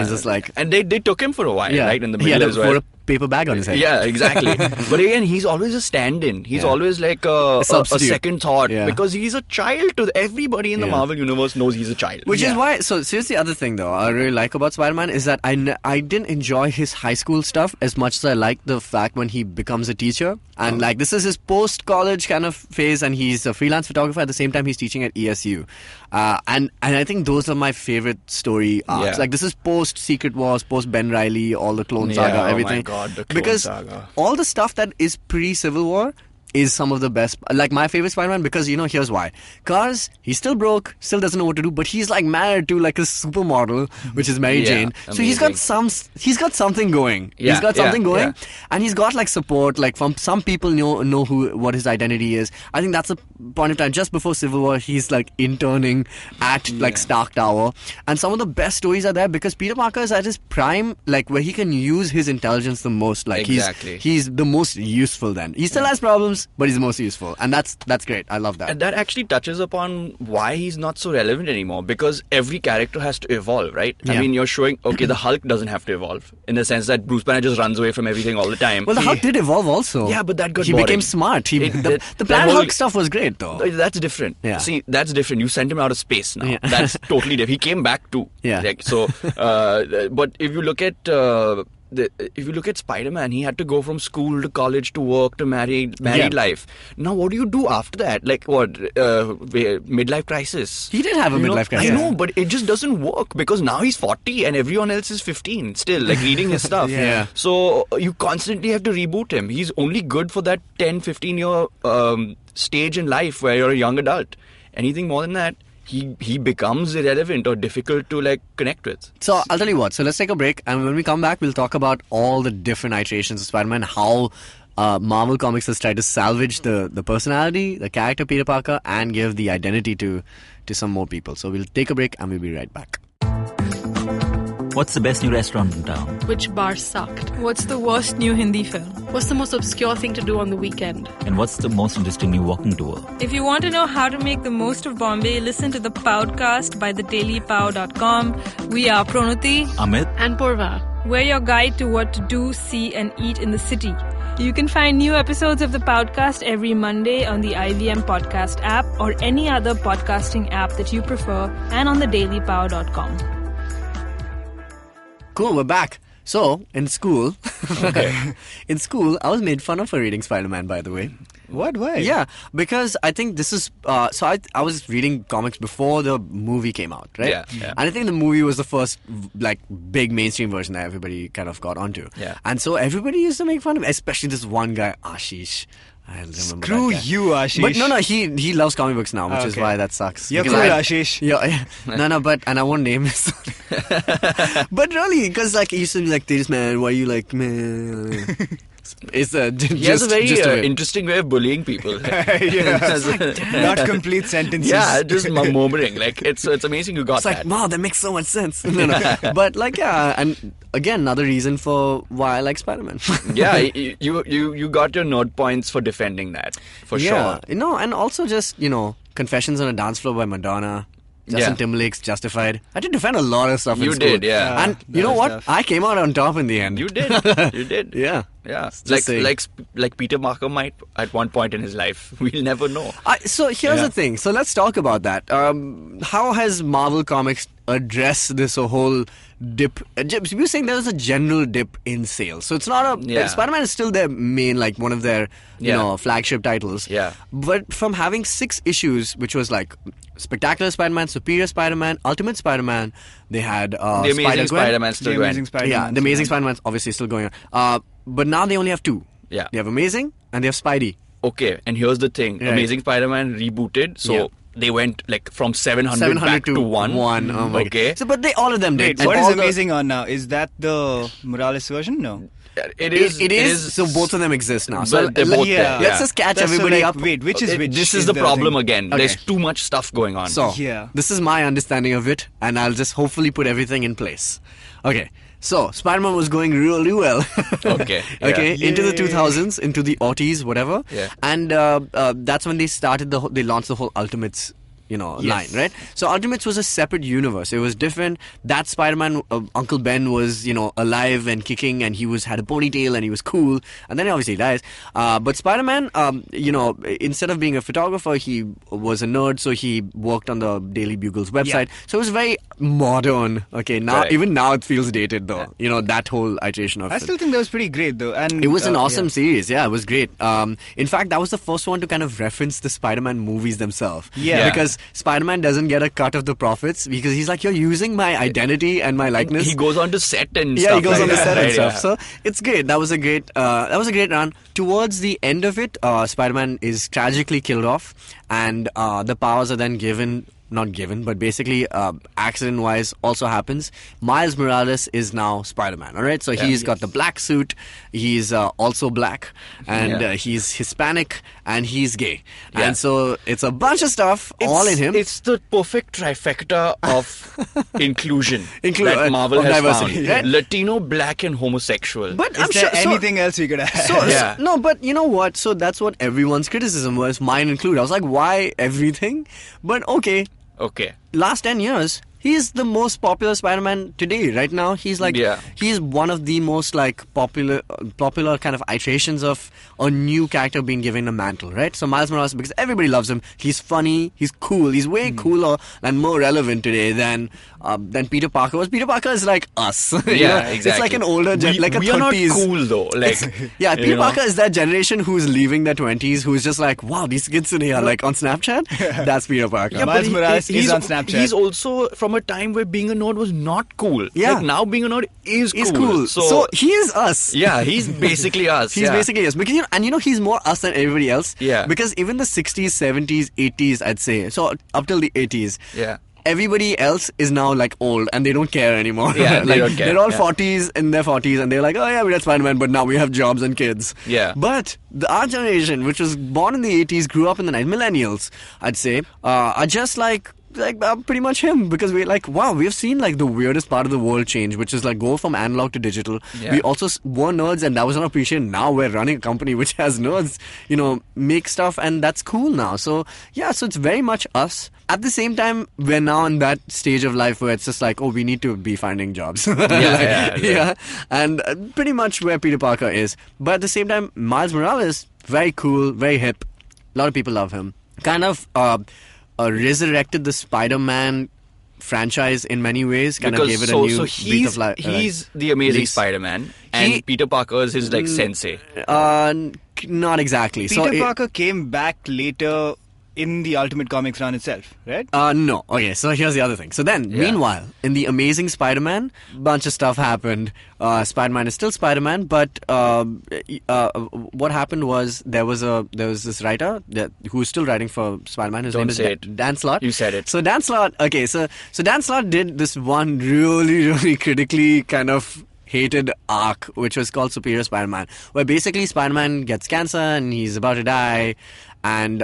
just like, and they took him for a while, right? In the middle as well. Paper bag on his head. Yeah, exactly. But again, he's always a stand-in. He's always like a second thought because he's a child to everybody in the Marvel universe knows he's a child. Which is why. So here's the other thing, though, I really like about Spider-Man is that I didn't enjoy his high school stuff as much as I liked the fact when he becomes a teacher. And like this is his post-college kind of phase, and he's a freelance photographer at the same time he's teaching at ESU. And I think those are my favorite story arcs. Like this is post-Secret Wars, post-Ben Reilly, all the Clone Saga, everything. My God, the Clone because Saga. all the stuff that is pre-Civil War is some of the best, like my favorite Spider-Man, because here's why. Cause he's still broke, still doesn't know what to do, but he's like married to like a supermodel, which is Mary Jane. So he's got something going. He's got something going, and he's got like support, like from some people know what his identity is. I think that's a point of time just before Civil War. He's like interning at like Stark Tower, and some of the best stories are there because Peter Parker is at his prime, like where he can use his intelligence the most. Like he's the most useful. Then he still has problems, but he's the most useful, and that's great. I love that. And that actually touches upon why he's not so relevant anymore, because every character has to evolve, right? I mean, you're showing, okay, the Hulk doesn't have to evolve in the sense that Bruce Banner just runs away from everything all the time. Well, the Hulk did evolve also. Yeah, but that got He boring. became smart. The Planet Hulk stuff was great, though. That's different. Yeah. See, that's different. You sent him out of space now. That's totally different. He came back too. Yeah. But if you look at if you look at Spider-Man, he had to go from school to college to work to married life. Now, what do you do after that? Like what? Midlife crisis. He did have a midlife crisis. I know, but it just doesn't work because now he's 40 and everyone else is 15 still, like reading his stuff. Yeah. So you constantly have to reboot him. He's only good for that 10, 15 year stage in life where you're a young adult. Anything more than that, he becomes irrelevant or difficult to like connect with. So I'll tell you what. So let's take a break, and when we come back, we'll talk about all the different iterations of Spider-Man, how Marvel Comics has tried to salvage the personality, the character Peter Parker, and give the identity to some more people. So we'll take a break, and we'll be right back. What's the best new restaurant in town? Which bar sucked? What's the worst new Hindi film? What's the most obscure thing to do on the weekend? And what's the most interesting new walking tour? If you want to know how to make the most of Bombay, listen to the Podcast by thedailypow.com. We are Pronuti, Amit, and Purva. We're your guide to what to do, see, and eat in the city. You can find new episodes of the Podcast every Monday on the IVM Podcast app or any other podcasting app that you prefer, and on thedailypow.com. Cool, we're back. So, in school, I was made fun of for reading Spider-Man, by the way. What? Why? Yeah, because I think this is... I was reading comics before the movie came out, right? Yeah. And I think the movie was the first, like, big mainstream version that everybody kind of got onto. Yeah. And so everybody used to make fun of him, especially this one guy, Ashish. I remember Screw that guy. you, Ashish. But no, he loves comic books now, which is why that sucks. You're Because cool, I- Ashish. Yeah, no, and I won't name his. But really, because like he used to be like, "Tejas man, why you like man?" It's He has a very interesting way of bullying people. Not complete sentences. Yeah, just murmuring. Like it's amazing you got It's like, that. wow, that makes so much sense. No. But like, yeah, and again, another reason for why I like Spider-Man. Yeah, you got your nerd points for defending that, for Yeah, sure. and also just Confessions on a Dance Floor by Madonna. Justin Timberlake's Justified. I did defend a lot of stuff in You school. did, yeah. And you know what? I came out on top in the end. You did. You did. Yeah. Yeah. Just saying. Like Peter Parker might at one point in his life. We'll never know. So here's the thing. So let's talk about that. How has Marvel Comics addressed this whole dip? You're saying there was a general dip in sales. So it's not Spider-Man is still their main, like one of their flagship titles. Yeah. But from having 6 issues, which was like Spectacular Spider-Man, Superior Spider-Man, Ultimate Spider-Man, they had The Amazing Spider-Man still The going. Amazing Spider-Man. Yeah, the Amazing Spider-Man's obviously still going on. But now they only have 2. Yeah. They have Amazing and they have Spidey. Okay, and here's the thing. Right. Amazing Spider-Man rebooted, so they went like from 700 back to 1. Oh my Okay. God. So, but all of them did. Wait, And what all is Amazing on now? Is that the Morales version? No. It It is. So both of them exist now. So But they're both there. let's just catch That's everybody so, up. Wait, which is which? This is the problem thing? again. Okay. There's too much stuff going on. So Yeah. this is my understanding of it, and I'll just hopefully put everything in place. Okay. So Spider-Man was going really well. Okay. Yeah. Okay. Into the Yay. 2000s, into the aughties, whatever. Yeah. And that's when they started they launched the whole Ultimates. Line, right? So Ultimates was a separate universe. It was different. That Spider-Man, Uncle Ben was, alive and kicking, and he had a ponytail and he was cool. And then he obviously dies. But Spider-Man, instead of being a photographer, he was a nerd, so he worked on the Daily Bugle's website. So it was very modern. Okay, now even now it feels dated though. That whole iteration of I it. still think that was pretty great though. And It was an awesome yeah. series. Yeah, it was great. In fact, that was the first one to kind of reference the Spider-Man movies themselves. Yeah. Because Spider-Man doesn't get a cut of the profits because he's like, you're using my identity and my likeness. He goes on to set and Yeah, stuff. he goes like on the that, set and right? stuff. Yeah. So it's great. That was a great run. Towards the end of it, Spider-Man is tragically killed off, and the powers are then not given, but basically accident-wise also happens. Miles Morales is now Spider-Man, all right? So he's got the black suit, he's also black, and he's Hispanic, and he's gay. Yeah. And so it's a bunch of stuff all in him. It's the perfect trifecta of inclusion that Marvel of has diversity, found. right? Latino, black, and homosexual. But Is I'm there sure anything else we could have? Yeah. No, but you know what? So that's what everyone's criticism was, mine included. I was like, why everything? But okay, Okay. last 10 years, he's the most popular Spider-Man today. Right now, he's like he's one of the most like popular kind of iterations of a new character being given a mantle, right? So Miles Morales, because everybody loves him, he's funny, he's cool, he's way cooler and more relevant today than Peter Parker was. Peter Parker is like us. Exactly. It's like an older, like a 30s. We are not cool though. Like, Peter Parker is that generation who's leaving their 20s, who's just like, wow, these kids today are like on Snapchat. That's Peter Parker. Yeah, Miles Morales is on Snapchat. He's also from a time where being a nerd was not cool. Yeah. Like now being a nerd is cool. It's cool. So he is us. Yeah, he's basically us. He's basically us. Because, he's more us than everybody else. Yeah. Because even the 60s, 70s, 80s, I'd say, so up till the 80s. Yeah. Everybody else is now like old and they don't care anymore. Yeah, like, they don't care. They're all 40s, in their 40s, and they're like, oh yeah, we're Spider-Man, but now we have jobs and kids. Yeah. But our generation, which was born in the 80s, grew up in the 90s, millennials, I'd say, are just like pretty much him, because we're like, wow, we've seen like the weirdest part of the world change, which is like go from analog to digital. We also were nerds, and that was not appreciated. Now we're running a company which has nerds, make stuff, and that's cool now. So so it's very much us. At the same time, we're now in that stage of life where it's just like, oh, we need to be finding jobs. And pretty much where Peter Parker is. But at the same time, Miles Morales, very cool, very hip. A lot of people love him. Kind of resurrected the Spider-Man franchise in many ways. Kind of gave it a new breath of life. He's the amazing Spider-Man, and Peter Parker is his like sensei. Not exactly. Peter Parker came back later in the Ultimate Comics run itself, right? No. Okay, so here's the other thing. So then, meanwhile, in the Amazing Spider-Man, bunch of stuff happened. Spider-Man is still Spider-Man, but what happened was there was this writer who's still writing for Spider-Man. His name is Dan Slott. You said it. So Dan Slott. Okay, so Dan Slott did this one really, really critically kind of hated arc, which was called Superior Spider-Man, where basically Spider-Man gets cancer and he's about to die. And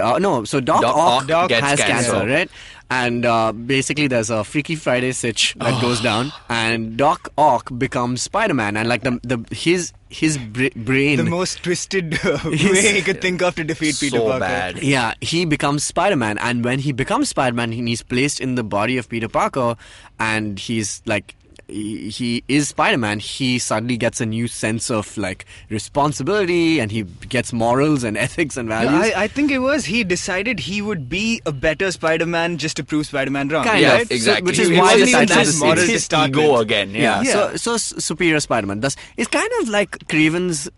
so Doc Ock has cancer, right? And basically there's a Freaky Friday sitch that goes down, and Doc Ock becomes Spider-Man, and like his brain, the most twisted way he could think of to defeat Peter Parker. Bad. Yeah, he becomes Spider-Man, and when he becomes Spider-Man, he's placed in the body of Peter Parker, and he's like, he is Spider-Man, he suddenly gets a new sense of like responsibility, and he gets morals and ethics and values. Yeah, I think it was he decided he would be a better Spider-Man just to prove Spider-Man wrong. Kind of, exactly. Which is why he decided his ego again. Yeah. So Superior Spider-Man. It's kind of like Kraven's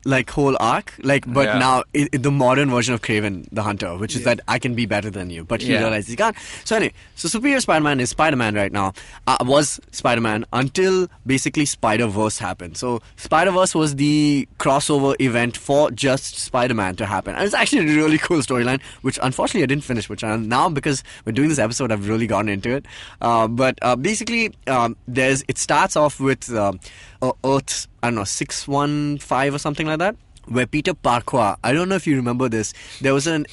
like whole arc, but now the modern version of Kraven the Hunter, which is that I can be better than you, but he realizes he can't. So anyway, Superior Spider-Man is Spider-Man right now. Was Spider-Man until basically Spider-Verse happened. So Spider-Verse was the crossover event for just Spider-Man to happen, and it's actually a really cool storyline, which unfortunately I didn't finish, which now because we're doing this episode I've really gotten into it. But basically it starts off with Earth, I don't know, 615 or something like that, where Peter Parker, I don't know if you remember this, there was a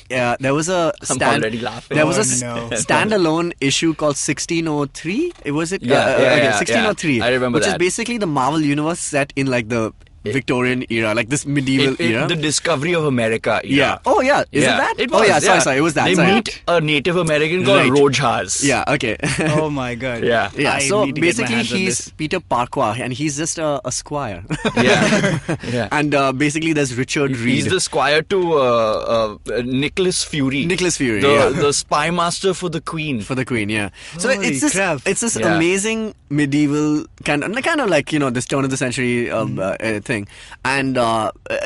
standalone issue called 1603. Was it? 1603. I remember which that. is basically the Marvel universe set in like the Victorian era, like this medieval era. The discovery of America era. Yeah. Oh, yeah. Is it that? It was, sorry. It was that. They meet a Native American called Rojas. Yeah, okay. Oh, my God. Yeah. So basically, he's Peter Parker, and he's just a squire. Yeah. And basically, there's Richard Reed. He's the squire to Nicholas Fury. The spy master for the Queen. For the Queen, yeah. So Holy it's this amazing medieval kind of like, this turn of the century thing. And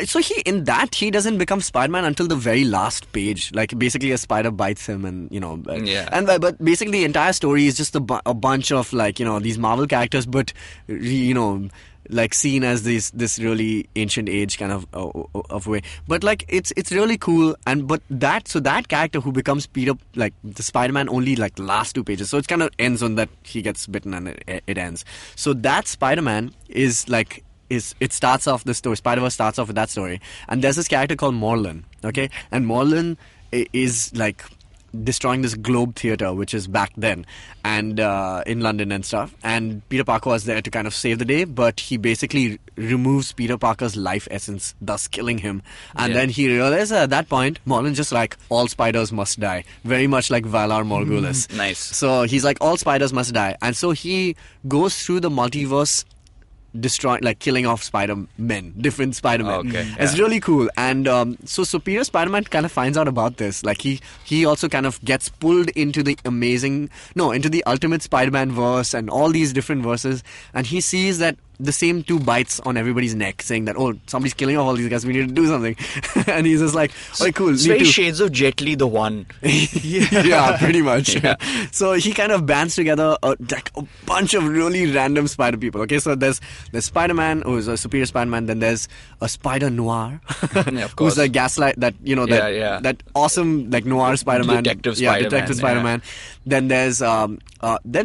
so he doesn't become Spider-Man until the very last page. Like basically a spider bites him, and but basically the entire story is just a bunch of like these Marvel characters, but like seen as this really ancient age kind of way. But like it's really cool, and that character who becomes Peter, like the Spider-Man, only like last 2 pages. So it kind of ends on that he gets bitten and it ends. So that Spider-Man is like. It starts off the story. Spider-Verse starts off with that story, and there's this character called Morlun. Okay, and Morlun is like destroying this Globe Theatre, which is back then, and in London and stuff. And Peter Parker was there to kind of save the day, but he basically removes Peter Parker's life essence, thus killing him. And then he realizes at that point, Mullen just like, all spiders must die. Very much like Valar Morghulis. Nice. So he's like, all spiders must die. And so he goes through the multiverse, killing off Spider-Men, different Spider-Men. Okay, It's really cool. And so Superior Spider-Man kind of finds out about this. Like he also kind of gets pulled into the into the Ultimate Spider-Man verse and all these different verses. And he sees that the same 2 bites on everybody's neck, saying that, oh, somebody's killing off all these guys, we need to do something. And he's just like, oh, cool. It's very shades of Jet Li, the One. Yeah, pretty much. Yeah. So he kind of bands together a bunch of really random spider people. Okay, so there's Spider-Man, who's a Superior Spider-Man. Then there's a Spider Noir, who's a gaslight, that awesome like noir Spider-Man, Detective Spider-Man. Detective Spider-Man. Then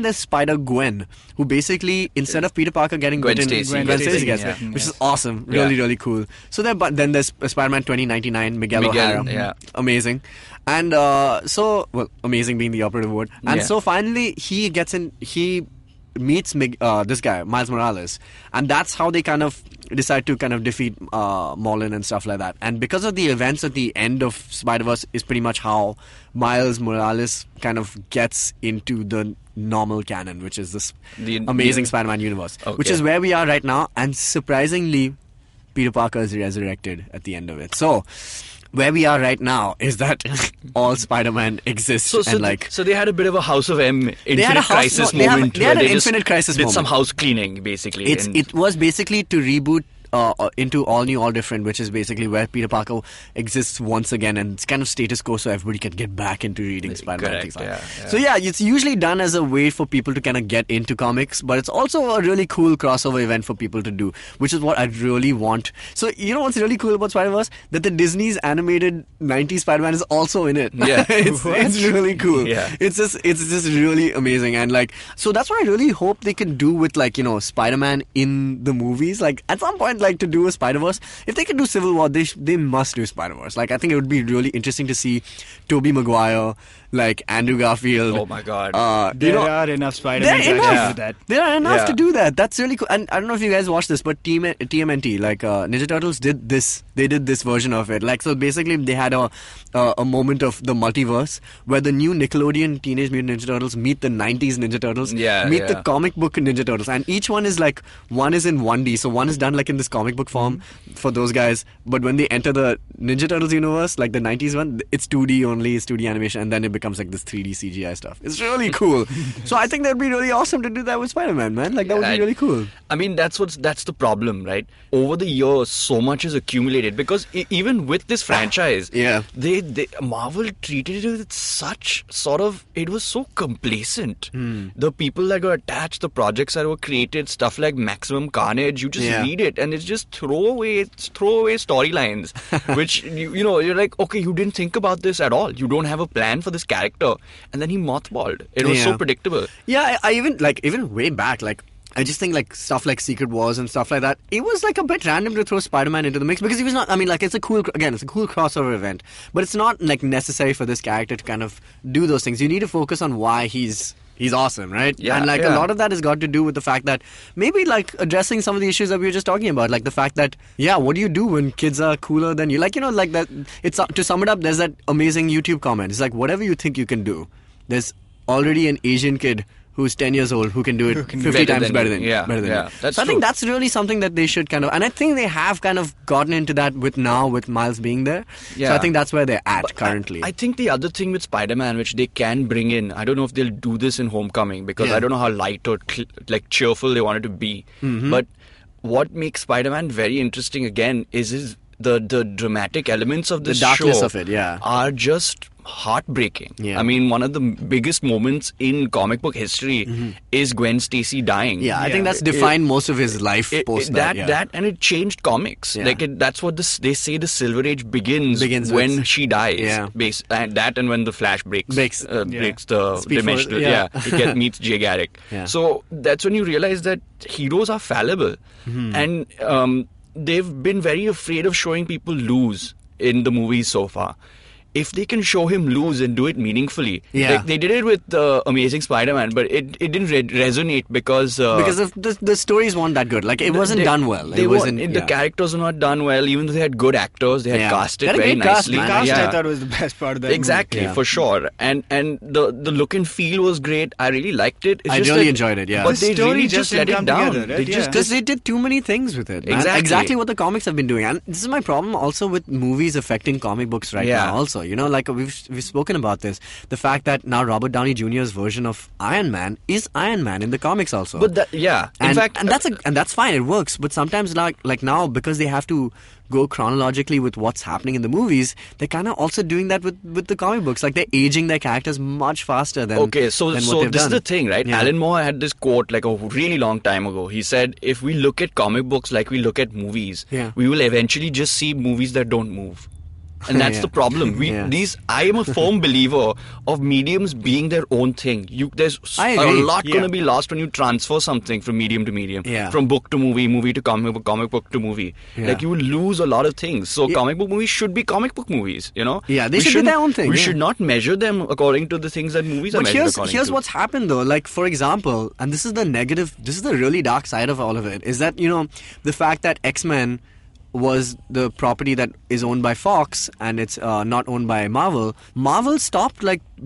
there's Spider Gwen, who basically, instead of Peter Parker getting bitten, Gwen Stacy gets it, which is awesome. Really cool. So then there's Spider-Man 2099, Miguel O'Hara. Amazing. And amazing being the operative word. And so finally he meets this guy, Miles Morales. And that's how they kind of decide to kind of defeat Mullen and stuff like that. And because of the events at the end of Spider-Verse is pretty much how Miles Morales kind of gets into the normal canon, which is this amazing Spider-Man universe, which is where we are right now. And surprisingly, Peter Parker is resurrected at the end of it. So where we are right now is that all Spider-Man exists. So they had a bit of a House of M Infinite Crisis moment. They had an Infinite Crisis moment. Did some house cleaning, basically. It was basically to reboot into All New, All Different, which is basically where Peter Parker exists once again, and it's kind of status quo, so everybody can get back into reading Spider-Man. Things like that. So it's usually done as a way for people to kind of get into comics, but it's also a really cool crossover event for people to do, which is what I really want. So you know what's really cool about Spider-Verse? That the Disney's animated 90s Spider-Man is also in it. Yeah. it's really cool. Yeah. It's just really amazing, and like, so that's what I really hope they can do with, like, you know, Spider-Man in the movies. Like at some point, like, to do a Spider-Verse, if they can do Civil War, they must do Spider-Verse. Like, I think it would be really interesting to see Tobey Maguire, like Andrew Garfield. Oh my God! There are enough Spider-Man to do that. There are enough to do that. That's really cool. And I don't know if you guys watched this, but TMNT, like Ninja Turtles, did this. They did this version of it. Like, so basically, they had a moment of the multiverse where the new Nickelodeon Teenage Mutant Ninja Turtles meet the 90s Ninja Turtles, meet the comic book Ninja Turtles, and each one is like, one is in 1D, so one is done like in this comic book form for those guys. But when they enter the Ninja Turtles universe, like the 90s one, it's 2D only, it's 2D animation, and then it becomes like this 3D CGI stuff. It's really cool. So I think that'd be really awesome to do that with Spider-Man, man. Like, that would be really cool. I mean, that's the problem, right? Over the years, so much is accumulated, because even with this franchise, they Marvel treated it with such sort of, it was so complacent. The people that were attached, the projects that were created, stuff like Maximum Carnage, you just read it and it's just throwaway storylines, which you know, you're like, okay, you didn't think about this at all. You don't have a plan for this character, and then he mothballed. It was so predictable. Yeah, I even way back, like, I just think like stuff like Secret Wars and stuff like that, it was like a bit random to throw Spider-Man into the mix, because he was not, I mean, like, it's a cool crossover event, but it's not like necessary for this character to kind of do those things. You need to focus on why he's awesome, right? Yeah, and like a lot of that has got to do with the fact that maybe like addressing some of the issues that we were just talking about, like the fact that, what do you do when kids are cooler than you? Like, you know, like that, it's to sum it up, there's that amazing YouTube comment. It's like, whatever you think you can do, there's already an Asian kid who's 10 years old who can do it 50 times better than you. That's so I think that's really something that they should kind of, and I think they have kind of gotten into that with Miles being there. So I think that's where they're at currently. I think the other thing with Spider-Man, which they can bring in, I don't know if they'll do this in Homecoming, because I don't know how light or like cheerful they want it to be. But what makes Spider-Man very interesting again is the dramatic elements of this show. The darkness of it, are just heartbreaking. I mean, one of the biggest moments in comic book history is Gwen Stacy dying. I think that's defined most of his life post that. And it changed comics. Like, that's what they say the Silver Age begins when she dies. And when the Flash breaks the dimension. It meets Jay Garrick. So that's when you realize that heroes are fallible. And they've been very afraid of showing people lose in the movies so far. if they can show him lose and do it meaningfully. Yeah. Like they did it with Amazing Spider-Man, but it didn't resonate because of the stories weren't that good. Like it wasn't done well. The characters were not done well. Even though they had good actors, they had cast it very nicely. The cast I thought was the best part of that exactly movie. For sure. And the look and feel was great. I really liked it. I really enjoyed it. Yeah, but the they story really just let it didn't down. come together, right? Because they did too many things with it. Man. Exactly what the comics have been doing. And this is my problem also with movies affecting comic books right now also. You know, like we've spoken about this. The fact that now Robert Downey Jr.'s version of Iron Man is Iron Man in the comics also. But in fact, that's fine, it works. But sometimes like now, because they have to go chronologically with what's happening in the movies, they're kind of also doing that with the comic books. Like they're aging their characters much faster than so this is the thing, right? Yeah. Alan Moore had this quote like a really long time ago. He said, if we look at comic books like we look at movies, we will eventually just see movies that don't move. And that's the problem. I am a firm believer of mediums being their own thing. There's a lot going to be lost when you transfer something from medium to medium, from book to movie, movie to comic book to movie. Like you will lose a lot of things. So comic book movies should be comic book movies. You know? Yeah, they should do their own thing. We should not measure them according to the things that movies are measured according to. Here's what's happened though. Like for example, and this is the negative. This is the really dark side of all of it. Is that the fact that X-Men was the property that is owned by Fox and it's not owned by Marvel. Marvel stopped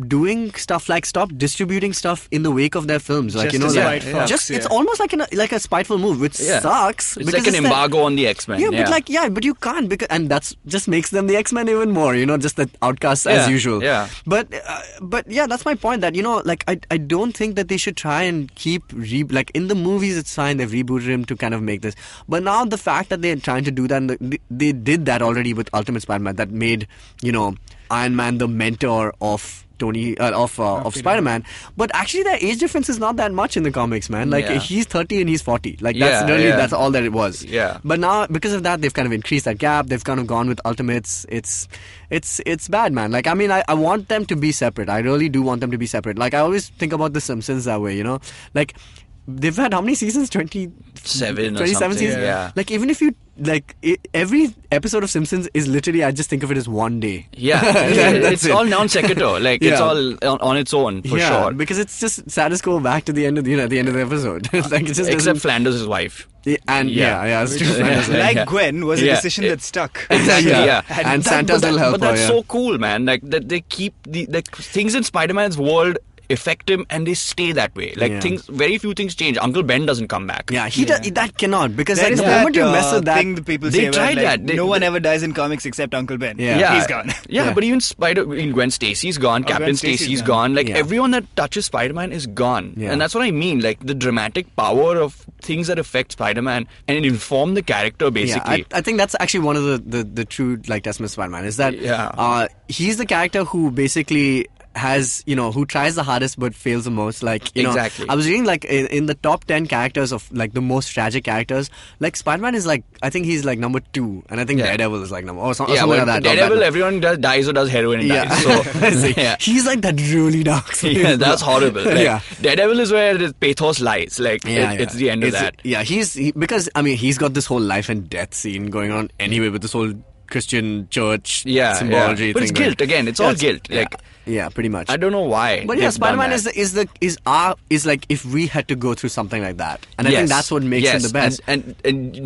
doing stuff, stopped distributing stuff in the wake of their films. It's almost like a spiteful move, which sucks. It's like an embargo on the X-Men. But you can't, and that's just makes them the X-Men even more. Just the outcasts as usual. Yeah. But that's my point. That I don't think that they should try and keep in the movies. It's fine, they've rebooted him to kind of make this, but now the fact that they're trying to do that. And they did that already with Ultimate Spider-Man. That made Iron Man the mentor of of Spider-Man. But actually, their age difference is not that much in the comics, man. He's 30 and he's 40. That's all that it was. Yeah. But now, because of that, they've kind of increased that gap. They've kind of gone with Ultimates. It's bad, man. I want them to be separate. I really do want them to be separate. I always think about The Simpsons that way. They've had how many seasons? 27 seasons? Yeah. Even if you every episode of Simpsons is literally, I just think of it as one day. Yeah. It's all non sequitur. It's all on its own for sure. Because it's just status quo back to the end of the the episode. It just except Flanders' wife. It's true. Gwen was a decision that stuck. Exactly. And Santa's little helper. But that's so cool, man. That they keep the things in Spider-Man's world affect him and they stay that way. Very few things change. Uncle Ben doesn't come back. That cannot, because the moment you mess with that thing that people they say tried about, that. No one ever dies in comics except Uncle Ben. He's gone. But even Gwen Stacy's gone, Captain Stacy's gone. Everyone that touches Spider-Man is gone. And that's what I mean. The dramatic power of things that affect Spider-Man and inform the character basically. I think that's actually one of the true testaments of Spider-Man is that he's the character who basically has who tries the hardest but fails the most. Exactly. I was reading in the top 10 characters of the most tragic characters, Spider-Man is I think he's number 2, and I think Daredevil is number something like that. Daredevil, everyone dies or does heroin and dies. So he's that really dark. That's horrible. Daredevil is where the pathos lies. It's the end of that. Because he's got this whole life and death scene going on anyway with this whole Christian church symbology. But it's guilt again. It's all guilt. Pretty much. I don't know why. But Spider-Man is if we had to go through something like that, and I think that's what makes him the best. And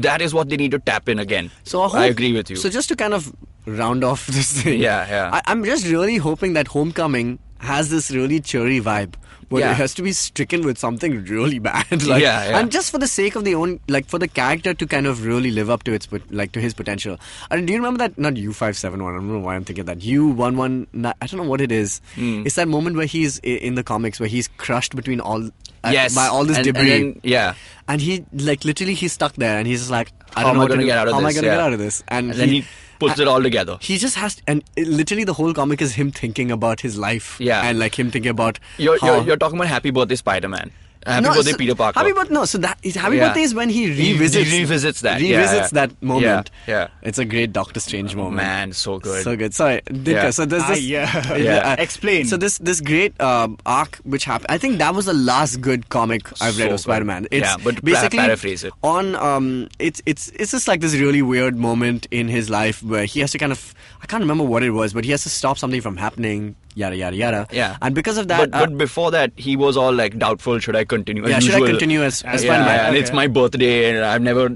that is what they need to tap in again. So I agree with you. So just to kind of round off this thing, I'm just really hoping that Homecoming has this really cheery vibe. But it has to be stricken with something really bad. And just for the sake of the own, for the character to kind of really live up to its to his potential. Do you remember that? Not U571. I don't know why I'm thinking of that. U11. I don't know what it is. It's that moment where he's in the comics where he's crushed between by all this debris. And he literally he's stuck there and he's just I don't know how am I going to get out of this? And then he puts it all together. He just has to, and literally the whole comic is him thinking about his life. And him thinking about You're talking about Happy Birthday Spider-Man. Happy Birthday, Peter Parker. Happy Birthday. No, so Happy Birthday is when he revisits. He revisits that. That moment. Yeah. It's a great Doctor Strange moment. Man, so good. So good. Sorry, Dinkar. So there's this. Explain. So this great arc which happened. I think that was the last good comic I've read of Spider-Man. But basically paraphrase it. On it's just like this really weird moment in his life where he has to kind of, I can't remember what it was, but he has to stop something from happening. Yada yada yada. Yeah. And because of that, but before that, he was all like doubtful. Should I continue? Yeah. Should I continue as Spider-Man? And it's my birthday, and I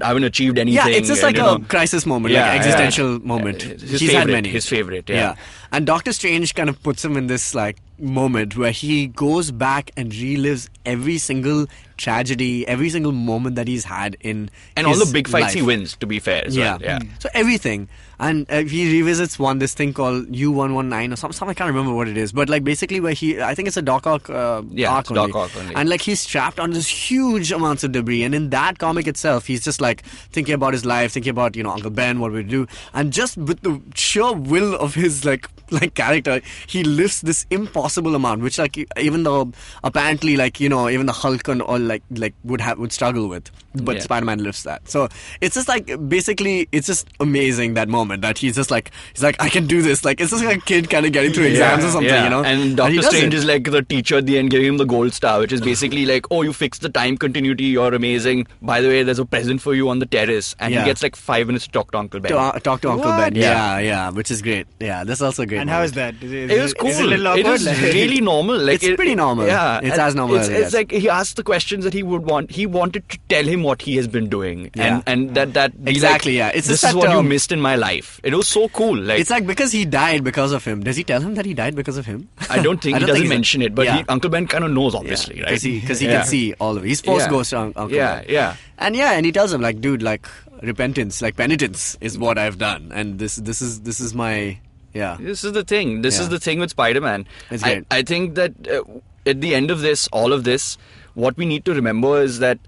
haven't achieved anything. Yeah, it's just like a crisis moment, like existential moment. He's had many. His favorite. Yeah. And Doctor Strange kind of puts him in this like moment where he goes back and relives every single tragedy, every single moment that he's had in and his all the big fights life. he wins, to be fair. Yeah. So everything. And he revisits this thing called U-119 or something. I can't remember what it is. But like basically where I think it's a Doc Ock arc only. And like he's trapped on this huge amounts of debris. And in that comic itself, he's just like thinking about his life, thinking about, Uncle Ben, what we do. And just with the sheer will of his like character, he lifts this impossible amount, which like even though apparently like, even the Hulk and all like would struggle with. But Spider-Man lifts that. So it's just like basically it's just amazing that moment that he's like I can do this. Like it's just like a kid kind of getting through exams or something, And Doctor Strange is like the teacher at the end giving him the gold star, which is basically like, oh, you fixed the time continuity, you're amazing. By the way, there's a present for you on the terrace, and he gets like 5 minutes to talk to Uncle Ben. Talk to Uncle Ben. Yeah, which is great. Yeah, that's also great. And moment. how is that? It was cool. Is it a little awkward? It was really normal. Like it's pretty normal. Yeah, it's as normal as it It's is. like he asked the questions that he would want. He wanted to tell him what he has been doing, and that exactly. Like, it's this just is what you missed in my life. It was so cool. Like it's like because he died because of him. Does he tell him that he died because of him? I don't think he doesn't mention it, but Uncle Ben kind of knows, obviously, right? Because he can see all of it. He's Force Ghost Uncle Ben. And he tells him like, dude, like repentance, like penitence is what I've done, and this is my. Yeah. This is the thing. This is the thing with Spider-Man. It's great. I think that at the end of this, all of this, what we need to remember is that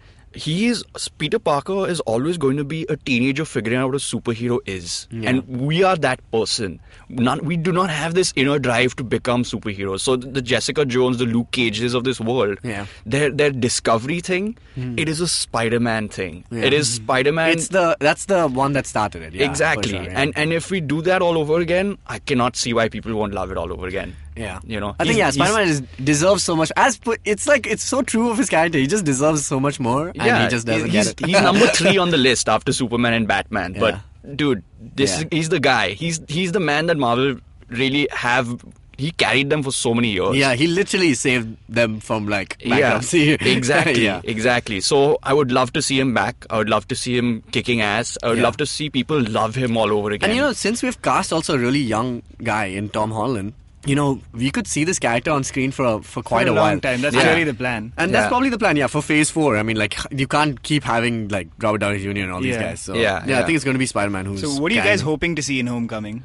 Peter Parker is always going to be a teenager figuring out what a superhero is. Yeah. And we are that person. We do not have this inner drive to become superheroes. So the Jessica Jones, the Luke Cages of this world, their discovery thing, it is a Spider-Man thing. Yeah. It is Spider-Man. That's the one that started it. Yeah, exactly. Sure, yeah. And if we do that all over again, I cannot see why people won't love it all over again. Yeah, I think Spider-Man deserves so much. It's so true of his character. He just deserves so much more, and he just doesn't get it. He's number 3 on the list after Superman and Batman. But dude, he's the guy. He's the man that Marvel really have. He carried them for so many years. Yeah, he literally saved them from like bankruptcy. Exactly. So I would love to see him back. I would love to see him kicking ass. I would love to see people love him all over again. And since we've cast also a really young guy in Tom Holland, we could see this character on screen for quite a long while. time. That's really the plan. And that's probably the plan, for Phase 4. I mean, like, you can't keep having, like, Robert Downey Jr. and all these guys. So, I think it's going to be Spider-Man who's... So, what are you guys hoping to see in Homecoming?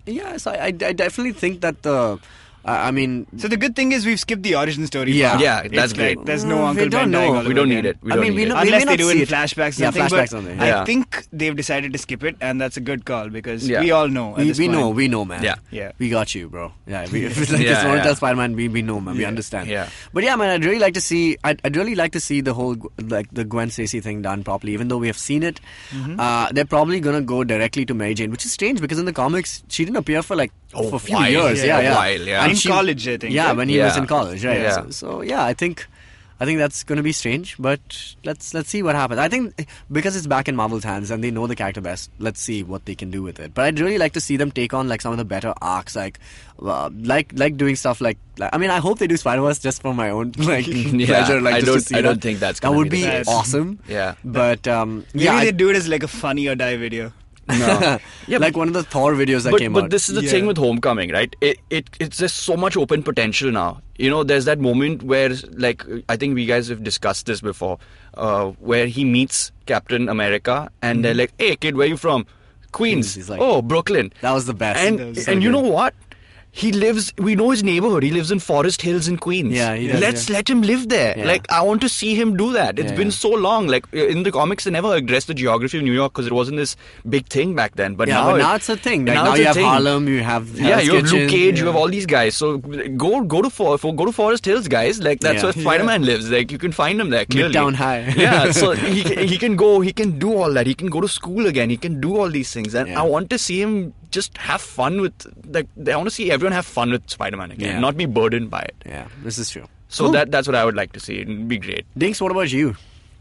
Yeah, so I definitely think that the... So the good thing is we've skipped the origin story. Yeah, that's great. Like, there's no Uncle Ben dying all over We don't again. need it. Unless they do it in flashbacks. Flashbacks on there. I think they've decided to skip it, and that's a good call because we all know. We know, man. Yeah. We got you, bro. Yeah, if it's like just want to tell Spider-Man, we know, man. We understand. Yeah. But yeah, man, I'd really like to see. I'd really like to see the whole the Gwen Stacy thing done properly. Even though we have seen it, they're probably gonna go directly to Mary Jane, which is strange because in the comics she didn't appear for like for a few years. Yeah. In college, I think. Yeah, when he was in college, right? Yeah. So I think that's going to be strange, but let's see what happens. I think because it's back in Marvel's hands and they know the character best, let's see what they can do with it. But I'd really like to see them take on like some of the better arcs, like doing stuff like I mean, I hope they do Spider-Verse just for my own pleasure. Like, I don't think that's that would be awesome. Yeah, but maybe they do it as like a Funny or Die video. No. Like one of the Thor videos that came out. But this is the thing with Homecoming, right? It's just so much open potential now. There's that moment where, like, I think we guys have discussed this before, where he meets Captain America and they're like, hey, kid, where you from? Queens. He's like, oh, Brooklyn. That was the best. And you know what? we know his neighborhood. He lives in Forest Hills in Queens. Yeah, he does, let him live there. Yeah. Like, I want to see him do that. It's been so long. Like, in the comics, they never addressed the geography of New York because it wasn't this big thing back then. But now it's a thing. Like, now you have Harlem, you have Hell's you have Kitchen. Luke Cage, you have all these guys. So go to Forest Hills, guys. Like, that's where Spider-Man lives. Like, you can find him there clearly. Midtown High. Yeah, so he can go. He can do all that. He can go to school again. He can do all these things. And I want to see him just have fun with, like, I want to see everyone have fun with Spider-Man again, not be burdened by it. Yeah, this is true. So that's what I would like to see. It'd be great. Dinks, what about you?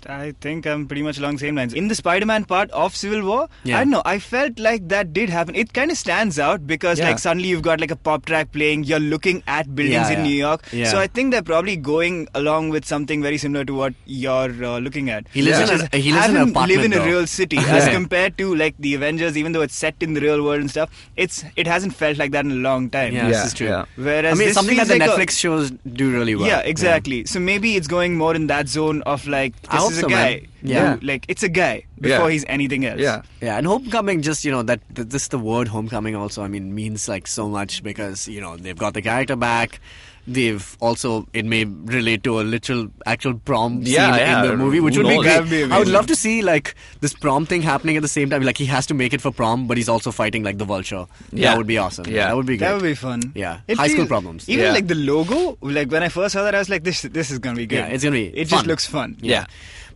I think I'm pretty much along the same lines. In the Spider-Man part of Civil War, I don't know, I felt like that did happen. It kind of stands out because like suddenly you've got like a pop track playing, you're looking at buildings in New York. Yeah. So I think they're probably going along with something very similar to what you're looking at. He lives in an apartment, live in a real city as compared to like the Avengers, even though it's set in the real world and stuff. It hasn't felt like that in a long time. Yeah, this is true. Yeah. Whereas I mean, this something that the like Netflix shows do really well. Yeah, exactly. So maybe it's going more in that zone of like, this is a guy. Man. Yeah. Like, it's a guy before he's anything else. Yeah. Yeah, and Homecoming, just, the word Homecoming also, I mean, means like so much because, they've got the character back. They've also, it may relate to a actual prom scene in the movie, which would be great. I would love to see like this prom thing happening at the same time. Like, he has to make it for prom, but he's also fighting like the Vulture. Yeah. That would be awesome. Yeah. That would be great. That would be fun. Yeah. High school problems. Even like the logo, like when I first saw that, I was like, this is going to be good. Yeah, it's going to be It fun. just looks fun. Yeah.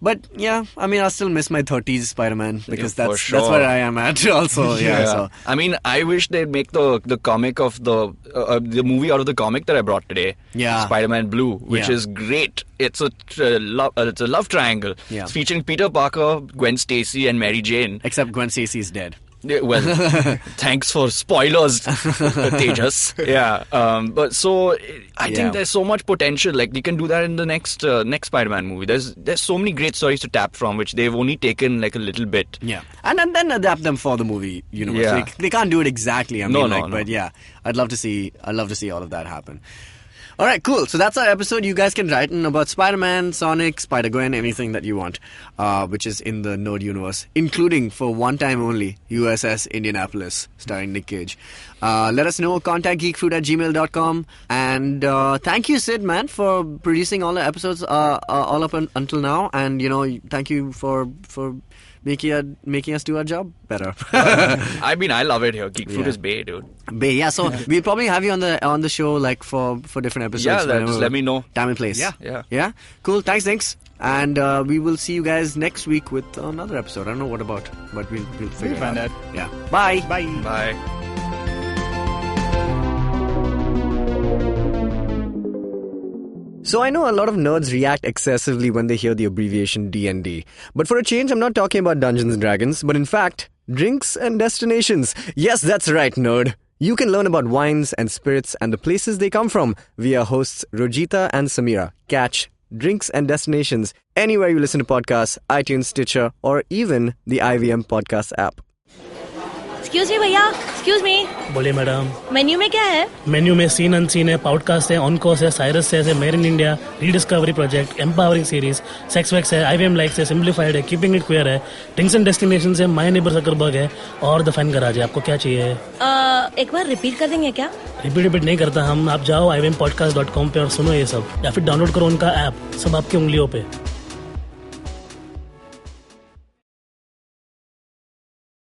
But I mean, I still miss my 30s Spider-Man because that's where I am at also. So. I mean, I wish they'd make the comic of the movie out of the comic that I brought today. Yeah. Spider-Man Blue, which is great. It's a love triangle. Yeah. It's featuring Peter Parker, Gwen Stacy, and Mary Jane. Except Gwen Stacy is dead. Well, thanks for spoilers, Tejas. Yeah, but so I think there's so much potential. Like, they can do that in the next Spider-Man movie. There's so many great stories to tap from, which they've only taken like a little bit. Yeah, and then adapt them for the movie universe. Yeah. They can't do it exactly. I mean, but yeah, I'd love to see all of that happen. All right, cool. So that's our episode. You guys can write in about Spider-Man, Sonic, Spider-Gwen, anything that you want, which is in the Nerd universe, including, for one time only, USS Indianapolis, starring Nick Cage. Let us know. Contact geekfruit@gmail.com. And thank you, Sid, man, for producing all the episodes all up until now. And, thank you for making us do our job better. I mean, I love it here. Geek Fruit is Bay, dude. Bay, yeah. So we'll probably have you on the show like for different episodes. Yeah, just let me know. Time and place. Yeah. Cool. Thanks, Dinks. And we will see you guys next week with another episode. I don't know what about, but we'll figure it out. That. Yeah. Bye. Bye. So I know a lot of nerds react excessively when they hear the abbreviation D&D. But for a change, I'm not talking about Dungeons and Dragons, but in fact, drinks and destinations. Yes, that's right, nerd. You can learn about wines and spirits and the places they come from via hosts Rojita and Samira. Catch Drinks and Destinations anywhere you listen to podcasts, iTunes, Stitcher, or even the IVM podcast app. Excuse me भैया, excuse me. बोलिए madam. Menu में क्या है? Menu में scene unseen है, podcast है, on course है, Cyrus है, made in India, rediscovery project, empowering series, sex wax है, आईवीएम लाइक्स है, सिंप्लीफाइड है, कीपिंग इट क्वियर है, ड्रिंक्स एंड डेस्टिनेशंस है, माय नेबर जकरबर्ग है और द फैन गराज है। आपको क्या चाहिए? एक बार रिपीट कर देंगे क्या? रिपीट नहीं करता हम। आप जाओ ivmpodcast.com पे और सुनो ये सब, या फिर डाउनलोड करो उनका ऐप, सब आपकी उंगलियों पे।